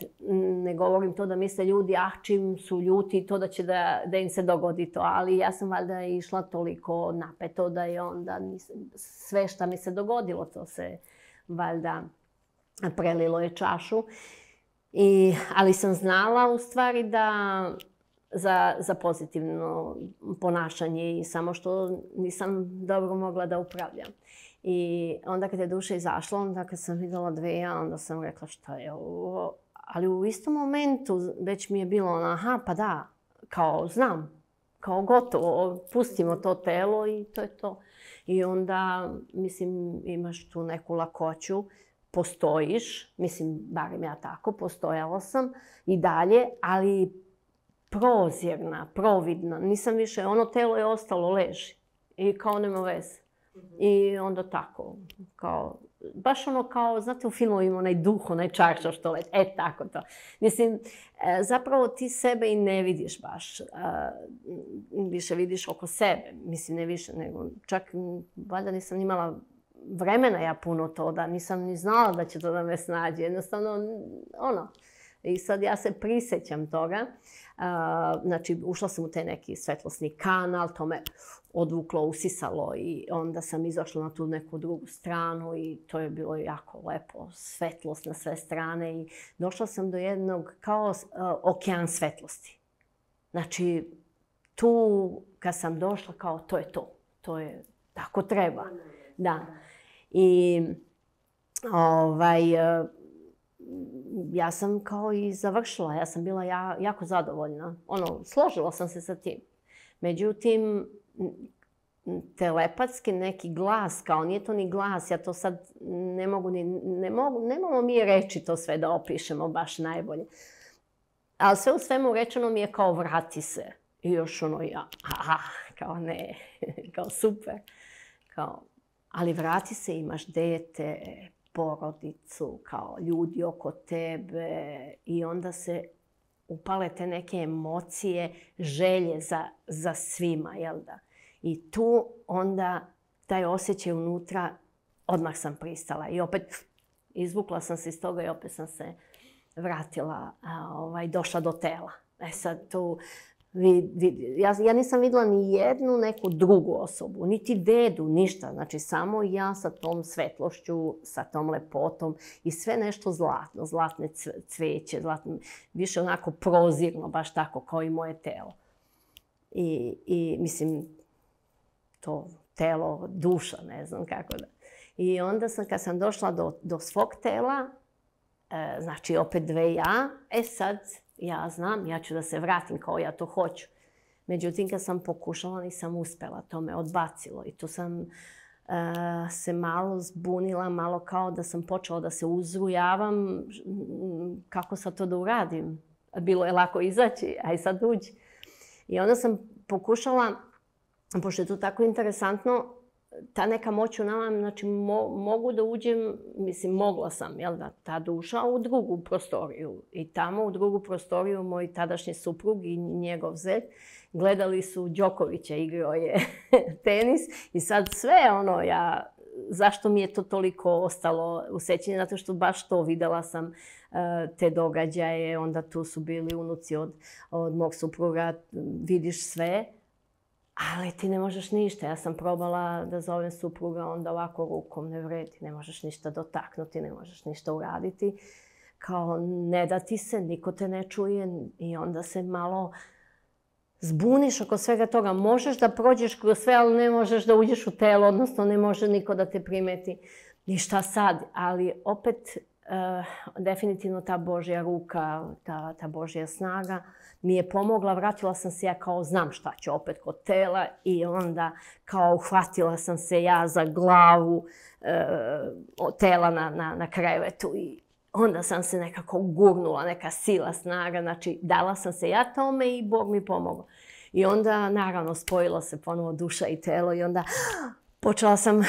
ne govorim to da misle ljudi, čim su ljuti, to da će da im se dogodi to. Ali ja sam valjda išla toliko napeto da je onda sve šta mi se dogodilo, to se valjda prelilo je čašu. Ali sam znala u stvari da za pozitivno ponašanje i samo što nisam dobro mogla da upravljam. I onda kad je duša izašla, onda kad sam vidjela dve ja, onda sam rekla šta je ovo. Ali u istom momentu već mi je bilo pa da, kao znam, kao gotovo, pustimo to telo i to je to. I onda, mislim, imaš tu neku lakoću, postojiš, mislim, barem ja tako, postojala sam i dalje, ali prozirna, providna. Nisam više, ono telo je ostalo, leži. I kao nema veze. I onda tako, kao, baš ono kao, znate u filmovima onaj duh, onaj čaršav što leti. Tako to. Mislim, zapravo ti sebe i ne vidiš baš. Više vidiš oko sebe. Mislim, ne više, nego čak, valjda nisam imala vremena ja puno to, da nisam ni znala da će to da me snađe. Jednostavno, I sad ja se prisjećam toga. Znači, ušla sam u taj neki svetlosni kanal, to me odvuklo, usisalo i onda sam izašla na tu neku drugu stranu i to je bilo jako lepo, svetlost na sve strane i došla sam do jednog kao okean svetlosti. Znači, tu kad sam došla kao to je tako treba. Da. I ja sam kao i završila, ja sam bila jako zadovoljna. Složila sam se sa tim. Međutim, telepatski neki glas, kao nije to ni glas, ja to sad ne mogu mi reći to sve da opišemo baš najbolje. Ali sve u svemu rečeno mi je kao vrati se. I još kao ne, kao super. Ali vrati se, imaš dete, porodicu, kao ljudi oko tebe i onda se upale te neke emocije, želje za svima, jel da? I tu onda taj osjećaj unutra, odmah sam pristala i opet izvukla sam se iz toga i opet sam se vratila, došla do tela. Sad tu ja nisam vidjela ni jednu neku drugu osobu, niti dedu, ništa. Znači, samo ja sa tom svetlošću, sa tom lepotom i sve nešto zlatno, zlatne cveće, više onako prozirno, baš tako kao i moje telo. I mislim, to telo, duša, ne znam kako da. I onda kad sam došla do svog tela, znači opet dve ja, sad ja znam, ja ću da se vratim kao ja to hoću. Međutim, kad sam pokušala, nisam uspjela, to me odbacilo. I tu sam se malo zbunila, malo kao da sam počela da se uzrujavam. Kako sad to da uradim? Bilo je lako izaći, aj sad uđi. I onda sam pokušala, pošto je to tako interesantno, ta neka moć u nama, znači mogu da uđem, mislim mogla sam, jel da, ta duša u drugu prostoriju. I tamo u drugu prostoriju moj tadašnji suprug i njegov zet gledali su Đokovića, igrao je tenis i sad sve zašto mi je to toliko ostalo u sećanju, zato što baš to videla sam te događaje, onda tu su bili unuci od mog supruga, vidiš sve. ali ti ne možeš ništa. Ja sam probala da zovem supruga, onda ovako rukom ne vredi, ne možeš ništa dotaknuti, ne možeš ništa uraditi. Kao ne da ti se, niko te ne čuje i onda se malo zbuniš oko svega toga. Možeš da prođeš kroz sve, ali ne možeš da uđeš u telo, odnosno ne može niko da te primeti. I šta sad? Ali opet, definitivno ta Božja ruka, ta Božja snaga mi je pomogla. Vratila sam se ja kao znam šta ću opet kod tela i onda kao uhvatila sam se ja za glavu tela na krevetu i onda sam se nekako gurnula, neka sila, snaga, znači dala sam se ja tome i Bog mi pomogao. I onda naravno spojilo se ponovo duša i telo i onda počela sam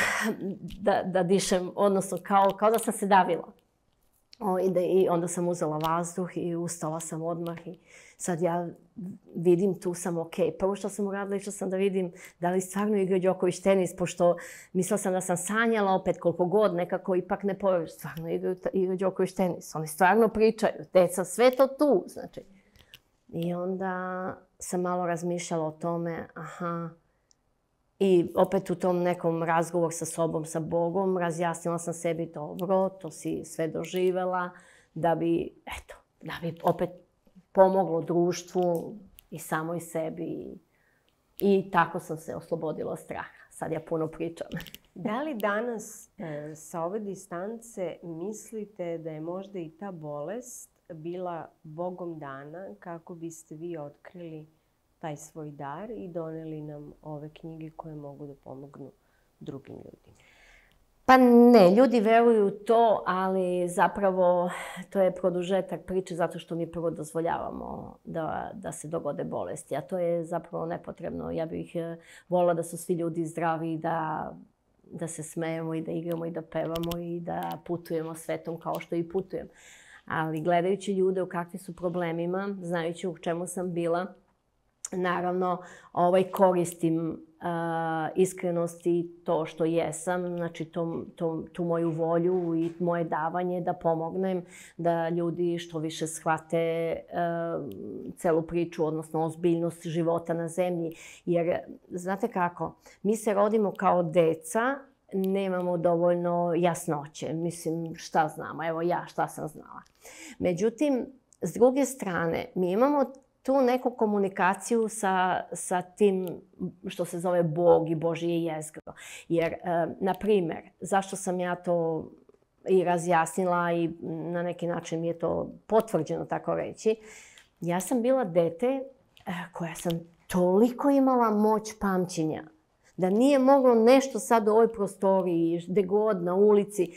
da dišem, odnosno kao da sam se davila. I onda sam uzela vazduh i ustala sam odmah i sad ja vidim tu sam ok. Prvo što sam uradila, išla sam da vidim da li stvarno igra Đoković tenis, pošto mislila sam da sam sanjala opet koliko god, nekako ipak ne poveriš. Stvarno igra Đoković tenis, oni stvarno pričaju, deca, sve to tu, znači. I onda sam malo razmišljala o tome, i opet u tom nekom razgovoru sa sobom, sa Bogom, razjasnila sam sebi dobro, to si sve doživela, da bi opet pomoglo društvu i samoj sebi. I tako sam se oslobodila od straha. Sad ja puno pričam. Da li danas sa ove distance mislite da je možda i ta bolest bila Bogom dana kako biste vi otkrili taj svoj dar i doneli nam ove knjige koje mogu da pomognu drugim ljudima? Pa ne, ljudi veruju u to, ali zapravo to je produžetak priče zato što mi prvo dozvoljavamo da se dogode bolesti. A to je zapravo nepotrebno. Ja bih voljela da su svi ljudi zdravi i da se smejemo i da igramo i da pevamo i da putujemo svetom kao što i putujem. Ali gledajući ljude u kakvim su problemima, znajući u čemu sam bila, naravno, koristim iskrenost i to što jesam, znači tu moju volju i moje davanje da pomognem, da ljudi što više shvate celu priču, odnosno ozbiljnost života na zemlji. Jer, znate kako, mi se rodimo kao deca, nemamo dovoljno jasnoće. Mislim, šta znamo? Evo ja, šta sam znala. Međutim, s druge strane, mi imamo tu neku komunikaciju sa tim što se zove Bog i Božje jezgro. Jer, na primjer, zašto sam ja to i razjasnila i na neki način mi je to potvrđeno, tako reći. Ja sam bila dete koja sam toliko imala moć pamćenja da nije moglo nešto sad u ovoj prostoriji, gde god, na ulici,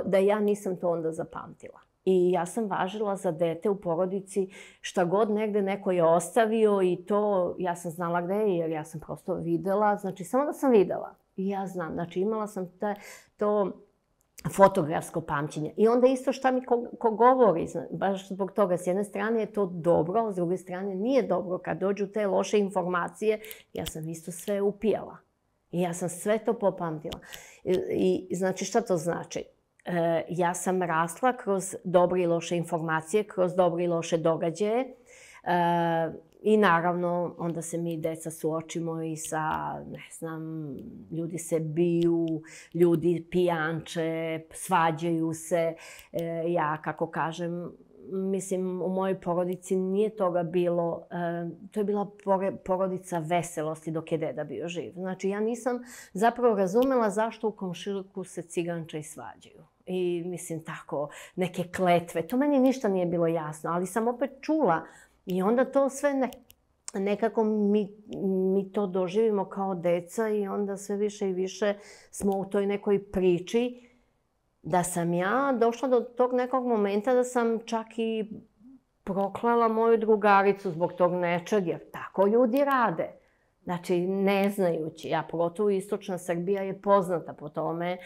da ja nisam to onda zapamtila. I ja sam važila za dete u porodici, šta god negde neko je ostavio i to ja sam znala gde je, jer ja sam prosto videla, znači samo da sam videla. I ja znam, znači imala sam to fotografsko pamćenje. I onda isto šta mi ko govori, baš zbog toga, s jedne strane je to dobro, s druge strane nije dobro. Kad dođu te loše informacije, ja sam isto sve upijala. I ja sam sve to popamtila. I znači šta to znači? Ja sam rasla kroz dobre i loše informacije, kroz dobre i loše događaje. I naravno, onda se mi deca suočimo i sa, ne znam, ljudi se biju, ljudi pijanče, svađaju se. Ja, kako kažem, mislim, u mojoj porodici nije toga bilo. To je bila porodica veselosti dok je deda bio živ. Znači, ja nisam zapravo razumela zašto u komšiluku se ciganče i svađaju. I mislim tako, neke kletve. To meni ništa nije bilo jasno, ali sam opet čula. I onda to sve nekako mi to doživimo kao deca i onda sve više i više smo u toj nekoj priči da sam ja došla do tog nekog momenta da sam čak i proklala moju drugaricu zbog tog nečeg, jer tako ljudi rade. Znači, ne znajući, a pogotovo istočna Srbija je poznata po tome,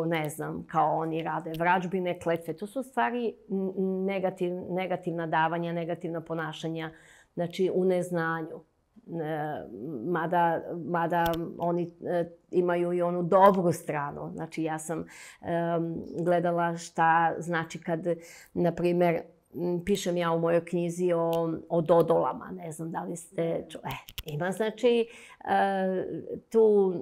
ne znam, kao oni rade vražbine, kletve. To su stvari negativna davanja, negativna ponašanja, znači u neznanju. Mada oni imaju i onu dobru stranu. Znači, ja sam gledala šta znači kad, na primjer, pišem ja u mojoj knjizi o dodolama, ne znam da li ste ima znači tu,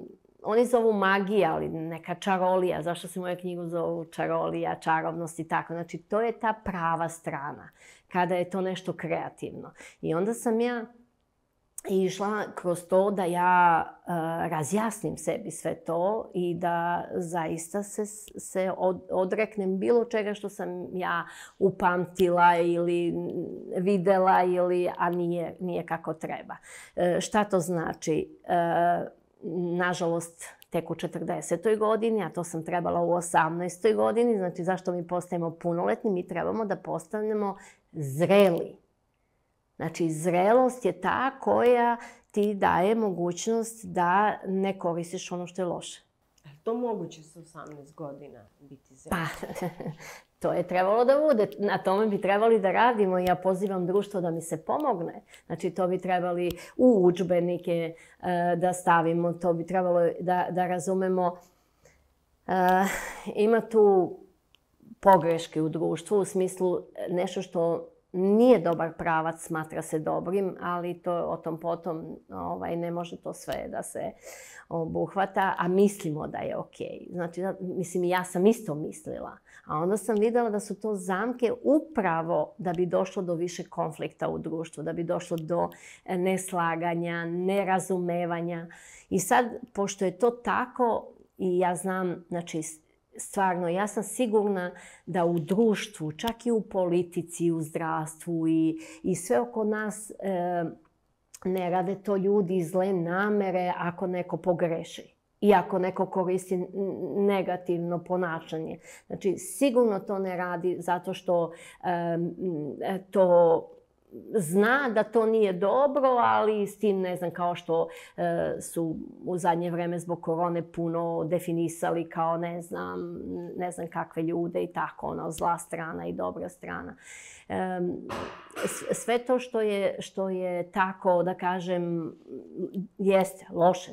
oni zovu magija, ali neka čarolija, zašto se moje knjigu zovu čarolija, čarovnost i tako, znači to je ta prava strana, kada je to nešto kreativno. I onda sam ja išla kroz to da ja razjasnim sebi sve to i da zaista se odreknem bilo čega što sam ja upamtila ili videla, a nije kako treba. Šta to znači? Nažalost, tek u 40. godini, a to sam trebala u 18. godini, znači zašto mi postajemo punoletni, mi trebamo da postanemo zreli. Znači, zrelost je ta koja ti daje mogućnost da ne koristiš ono što je loše. Je to moguće sa 18 godina biti zrelo? Pa, to je trebalo da bude. Na tome bi trebali da radimo i ja pozivam društvo da mi se pomogne. Znači, to bi trebali u udžbenike da stavimo, to bi trebalo da razumemo. Ima tu pogreške u društvu u smislu nešto što nije dobar pravac, smatra se dobrim, ali to o tom potom ne može to sve da se obuhvata, a mislimo da je okej. Znači, mislim, ja sam isto mislila. A onda sam videla da su to zamke upravo da bi došlo do više konflikta u društvu, da bi došlo do neslaganja, nerazumevanja. I sad, pošto je to tako, i ja znam, znači, stvarno, ja sam sigurna da u društvu, čak i u politici, u zdravstvu i sve oko nas ne rade to ljudi iz zle namere ako neko pogreši i ako neko koristi negativno ponašanje. Znači, sigurno to ne radi zato što to zna da to nije dobro, ali s tim, ne znam, kao što su u zadnje vreme zbog korone puno definisali kao ne znam kakve ljude i tako, zla strana i dobra strana. Sve to što je tako, da kažem, jeste loše,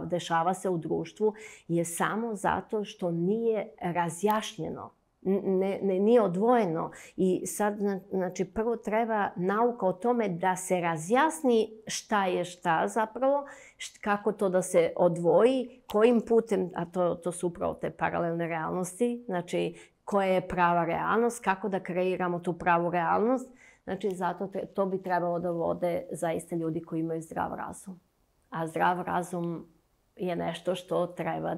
dešava se u društvu, je samo zato što nije razjašnjeno. Nije odvojeno. I sad, znači, prvo treba nauka o tome da se razjasni šta je šta zapravo, kako to da se odvoji, kojim putem, a to su upravo te paralelne realnosti, znači koja je prava realnost, kako da kreiramo tu pravu realnost. Znači, zato to bi trebalo da vode zaista ljudi koji imaju zdrav razum. A zdrav razum je nešto što treba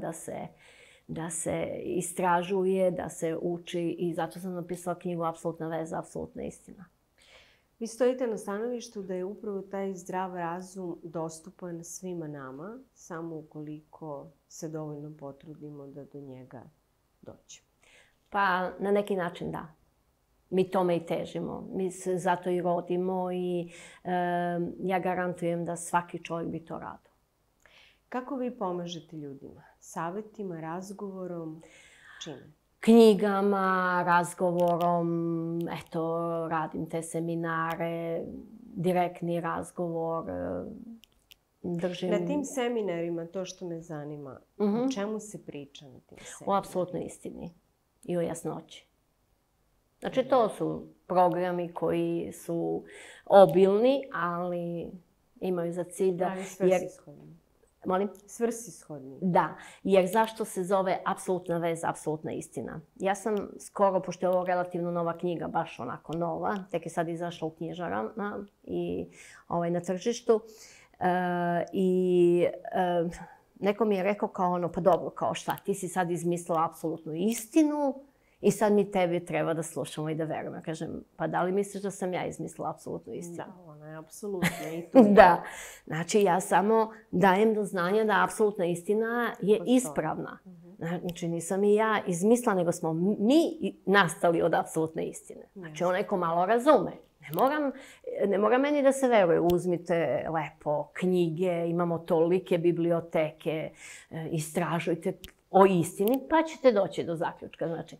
da se istražuje, da se uči i zato sam napisala knjigu Apsolutna veza, apsolutna istina. Vi stojite na stanovištu da je upravo taj zdrav razum dostupan svima nama, samo ukoliko se dovoljno potrudimo da do njega dođemo. Pa na neki način da. Mi tome i težimo. Mi se zato i rodimo i ja garantujem da svaki čovjek bi to radio. Kako vi pomažete ljudima? Savjetima, razgovorom, čime? Knjigama, razgovorom, eto, radim te seminare, direktni razgovor, držim... Na tim seminarima, to što me zanima, o čemu se priča na tim seminarima? O apsolutnoj istini i o jasnoći. Znači, to su programi koji su obilni, ali imaju za cilj da... Svrsishodni. Molim? Svrsishodni. Da, jer zašto se zove apsolutna veza, apsolutna istina? Ja sam skoro, pošto je ovo relativno nova knjiga, baš onako nova, tek je sad izašla u knjižarama i na tržištu, i neko mi je rekao kao pa dobro, kao šta, ti si sad izmislila apsolutnu istinu i sad mi tebi treba da slušamo i da verujemo. Ja kažem, pa da li misliš da sam ja izmislila apsolutnu istinu? Da, ona je apsolutna i to je. Da, znači ja samo dajem do znanja da apsolutna istina je ispravna. Znači nisam i ja izmislila, nego smo mi nastali od apsolutne istine. Znači onaj ko malo razume. Ne mora meni da se veruje. Uzmite lepo knjige, imamo tolike biblioteke, istražujte o istini, pa ćete doći do zaključka. Znači,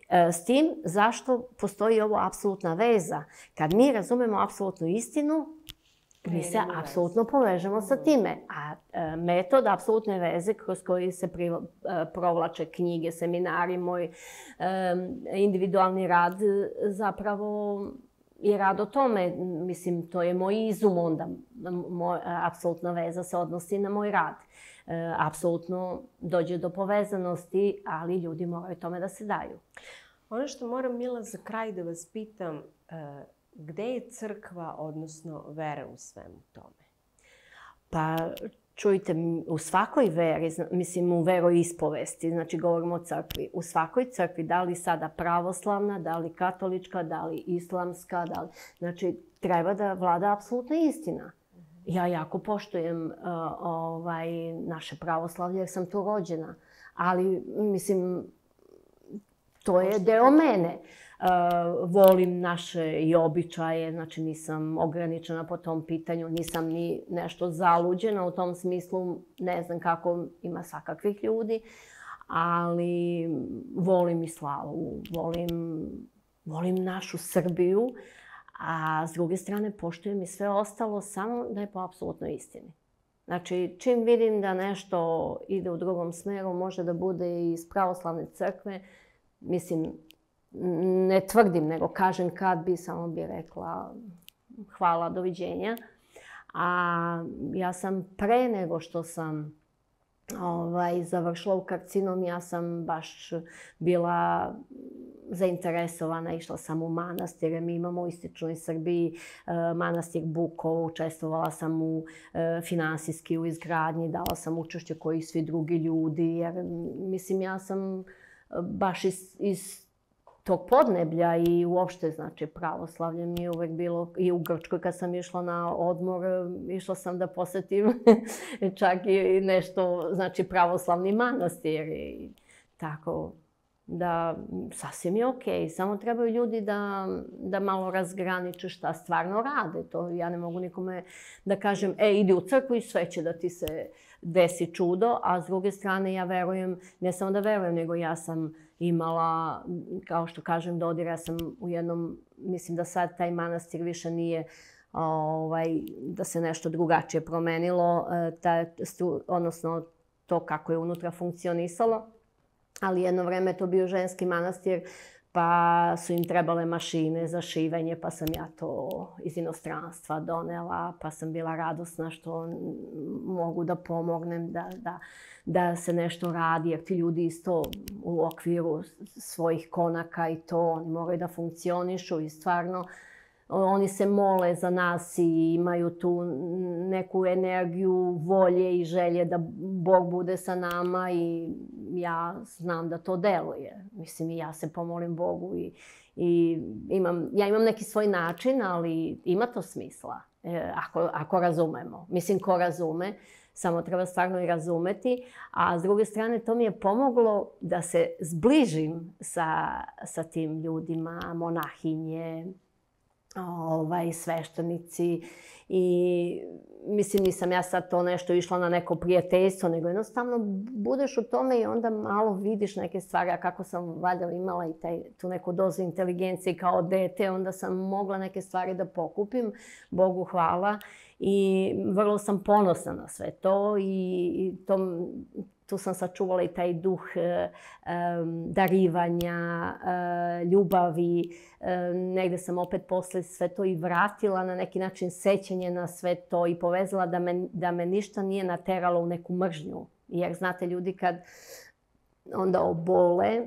s tim, zašto postoji ovo apsolutna veza? Kad mi razumemo apsolutnu istinu, Mi se apsolutno povežemo sa time. A metod apsolutne veze kroz koji se provlače knjige, seminari, moj individualni rad zapravo je rad o tome. Mislim, to je moj izum onda. Apsolutna veza se odnosi na moj rad. Apsolutno dođe do povezanosti, ali ljudi moraju tome da se daju. Ono što moram, Mila, za kraj da vas pitam, gde je crkva, odnosno vera u svemu tome? Pa, čujte, u svakoj veri, mislim u veroispovesti, znači govorimo o crkvi, u svakoj crkvi, da li sada pravoslavna, da li katolička, da li islamska, znači treba da vlada apsolutna istina. Ja jako poštujem naše pravoslavlje jer sam tu rođena, ali mislim, to je deo mene. Volim naše i običaje, znači nisam ograničena po tom pitanju, nisam ni nešto zaluđena u tom smislu, ne znam kako ima svakakvih ljudi, ali volim i slavu, volim našu Srbiju, a s druge strane poštujem i sve ostalo, samo da je po apsolutnoj istini. Znači, čim vidim da nešto ide u drugom smeru, može da bude iz pravoslavne crkve, mislim, ne tvrdim, nego kažem kad bi, samo bi rekla hvala, doviđenja. A ja sam pre nego što sam završila u karcinom, ja sam baš bila zainteresovana, išla sam u manastire. Mi imamo u istočnoj Srbiji manastir Bukovo, učestvovala sam finansijski u izgradnji, dala sam učešće koji svi drugi ljudi, jer mislim ja sam baš iz tog podneblja i uopšte, znači, pravoslavlje mi je uvek bilo, i u Grčkoj kad sam išla na odmor, išla sam da posetim čak i nešto, znači, pravoslavni manastir i tako da sasvim je okej. Samo trebaju ljudi da malo razgraniče šta stvarno rade. To ja ne mogu nikome da kažem, idi u crkvu i sve će da ti se desi čudo, a s druge strane ja verujem, ne samo da verujem, nego ja sam imala, kao što kažem, dodir. Ja sam u jednom, mislim da sad taj manastir više nije, da se nešto drugačije promenilo, odnosno to kako je unutra funkcionisalo. Ali jedno vreme je to bio ženski manastir, pa su im trebale mašine za šivenje, pa sam ja to iz inostranstva donela, pa sam bila radosna što mogu da pomognem da se nešto radi, jer ti ljudi isto u okviru svojih konaka i to, oni moraju da funkcionišu i stvarno oni se mole za nas i imaju tu neku energiju volje i želje da Bog bude sa nama i ja znam da to deluje. Mislim, i ja se pomolim Bogu i ja imam neki svoj način, ali ima to smisla ako razumemo. Mislim, ko razume, samo treba stvarno i razumeti. A s druge strane, to mi je pomoglo da se zbližim sa tim ljudima, monahinje, sveštenici i mislim nisam ja sad to nešto išla na neko prijateljstvo, nego jednostavno budeš u tome i onda malo vidiš neke stvari, a kako sam valjda imala i tu neku dozu inteligencije kao dete, onda sam mogla neke stvari da pokupim, Bogu hvala, i vrlo sam ponosna na sve to i tu sam sačuvala i taj duh darivanja, ljubavi. Negde sam opet posle sve to i vratila na neki način sećanje na sve to i povezala da me ništa nije nateralo u neku mržnju. Jer znate, ljudi kad onda obole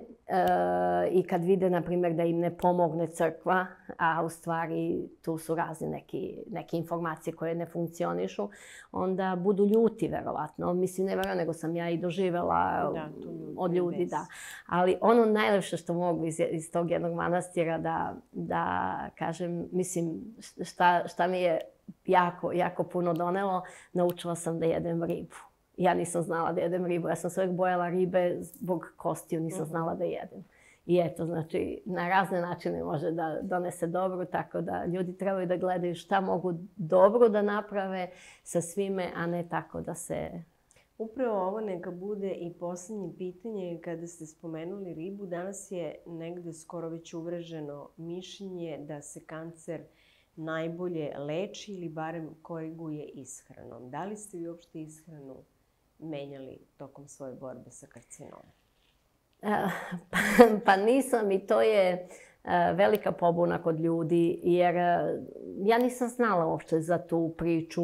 i kad vide, na primjer, da im ne pomogne crkva, a u stvari tu su razne neke informacije koje ne funkcionišu, onda budu ljuti, verovatno. Mislim, ne verujem, nego sam ja i doživela od ljudi, da. Ali ono najlepše što mogu iz tog jednog manastira da kažem, mislim, šta mi je jako, jako puno donelo, naučila sam da jedem ribu. Ja nisam znala da jedem ribu. Ja sam se uvijek bojala ribe zbog kostiju, nisam znala da jedem. I eto, znači, na razne načine može da donese dobro, tako da ljudi trebaju da gledaju šta mogu dobro da naprave sa svime, a ne tako da se... Upravo ovo neka bude i posljednje pitanje. Kada ste spomenuli ribu, danas je negde skoro već uvreženo mišljenje da se kancer najbolje leči ili barem koriguje ishranom. Da li ste vi uopšte ishranu menjali tokom svoje borbe sa karcinomom? Pa nisam i to je velika pobuna kod ljudi, jer ja nisam znala uopšte za tu priču,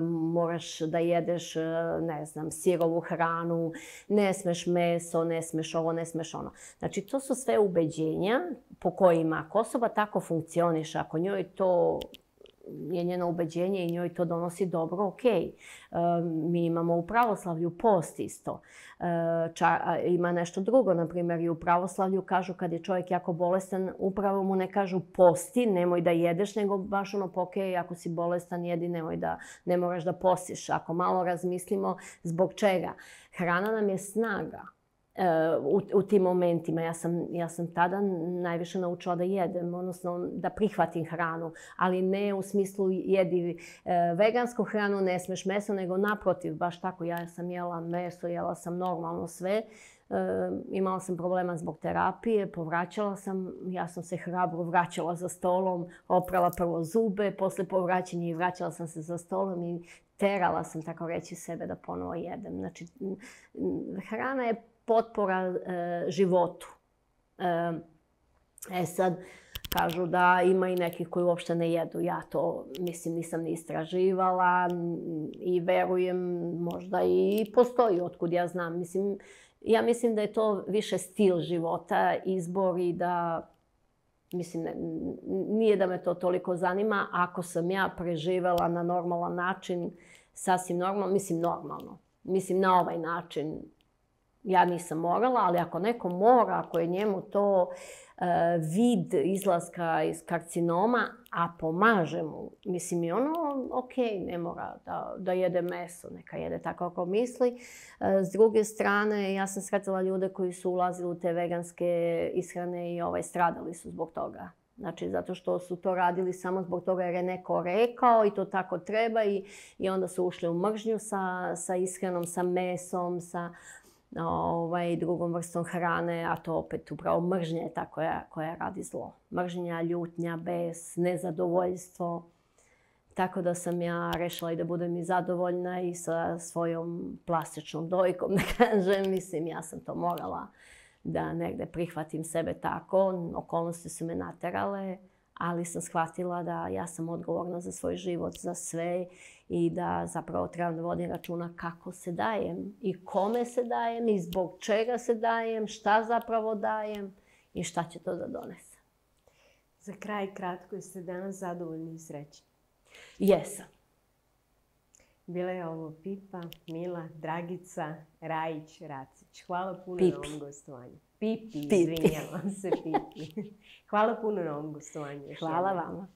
moraš da jedeš, ne znam, sirovu hranu, ne smeš meso, ne smeš ovo, ne smeš ono. Znači, to su sve ubeđenja po kojima ako osoba tako funkcioniše, ako njoj to je njeno ubeđenje i njoj to donosi dobro, ok. Mi imamo u pravoslavlju post isto. Ima nešto drugo, na primjer i u pravoslavlju kažu kad je čovjek jako bolestan, upravo mu ne kažu posti, nemoj da jedeš, nego baš ono ok, ako si bolestan jedi, ne moraš da postiš. Ako malo razmislimo zbog čega. Hrana nam je snaga. U tim momentima. Ja sam tada najviše naučila da jedem, odnosno da prihvatim hranu, ali ne u smislu jedi vegansku hranu, ne smeš meso, nego naprotiv, baš tako. Ja sam jela meso, jela sam normalno sve. Imala sam problema zbog terapije, povraćala sam, ja sam se hrabro vraćala za stolom, oprala prvo zube, posle povraćanja i vraćala sam se za stolom i terala sam, tako reći, sebe da ponovo jedem. Znači, hrana je potpora životu. Sad, kažu da ima i nekih koji uopšte ne jedu. Ja to, mislim, nisam ni istraživala i verujem, možda i postoji otkud ja znam. Ja mislim da je to više stil života, izbor i da, mislim, nije da me to toliko zanima. Ako sam ja preživela na normalan način, sasvim normalno, mislim na ovaj način, ja nisam morala, ali ako neko mora, ako je njemu to vid izlaska iz karcinoma, a pomaže mu, mislim i ono, ok, ne mora da jede meso, neka jede tako ako misli. S druge strane, ja sam sretala ljude koji su ulazili u te veganske ishrane i stradali su zbog toga. Znači, zato što su to radili samo zbog toga jer je neko rekao i to tako treba i onda su ušli u mržnju sa ishranom, sa mesom, sa drugom vrstom hrane, a to opet upravo mržnja je ta koja radi zlo. Mržnja, ljutnja, bes, nezadovoljstvo. Tako da sam ja rešila i da budem i zadovoljna i sa svojom plastičnom dojkom, da kažem. Mislim, ja sam to morala da negde prihvatim sebe tako. Okolnosti su me naterale, ali sam shvatila da ja sam odgovorna za svoj život, za sve i da zapravo trebam da vodim računa kako se dajem i kome se dajem i zbog čega se dajem, šta zapravo dajem i šta će to da donese. Za kraj, kratko, jeste danas zadovoljni i srećni? Jesam. Bila je ovo Pipa, Mila, Dragica, Rajić-Racić. Hvala puno na ovom gostovanju. Pipi, izvinjavam se, Pipi. Hvala puno na ovom gostovanju. Hvala vama.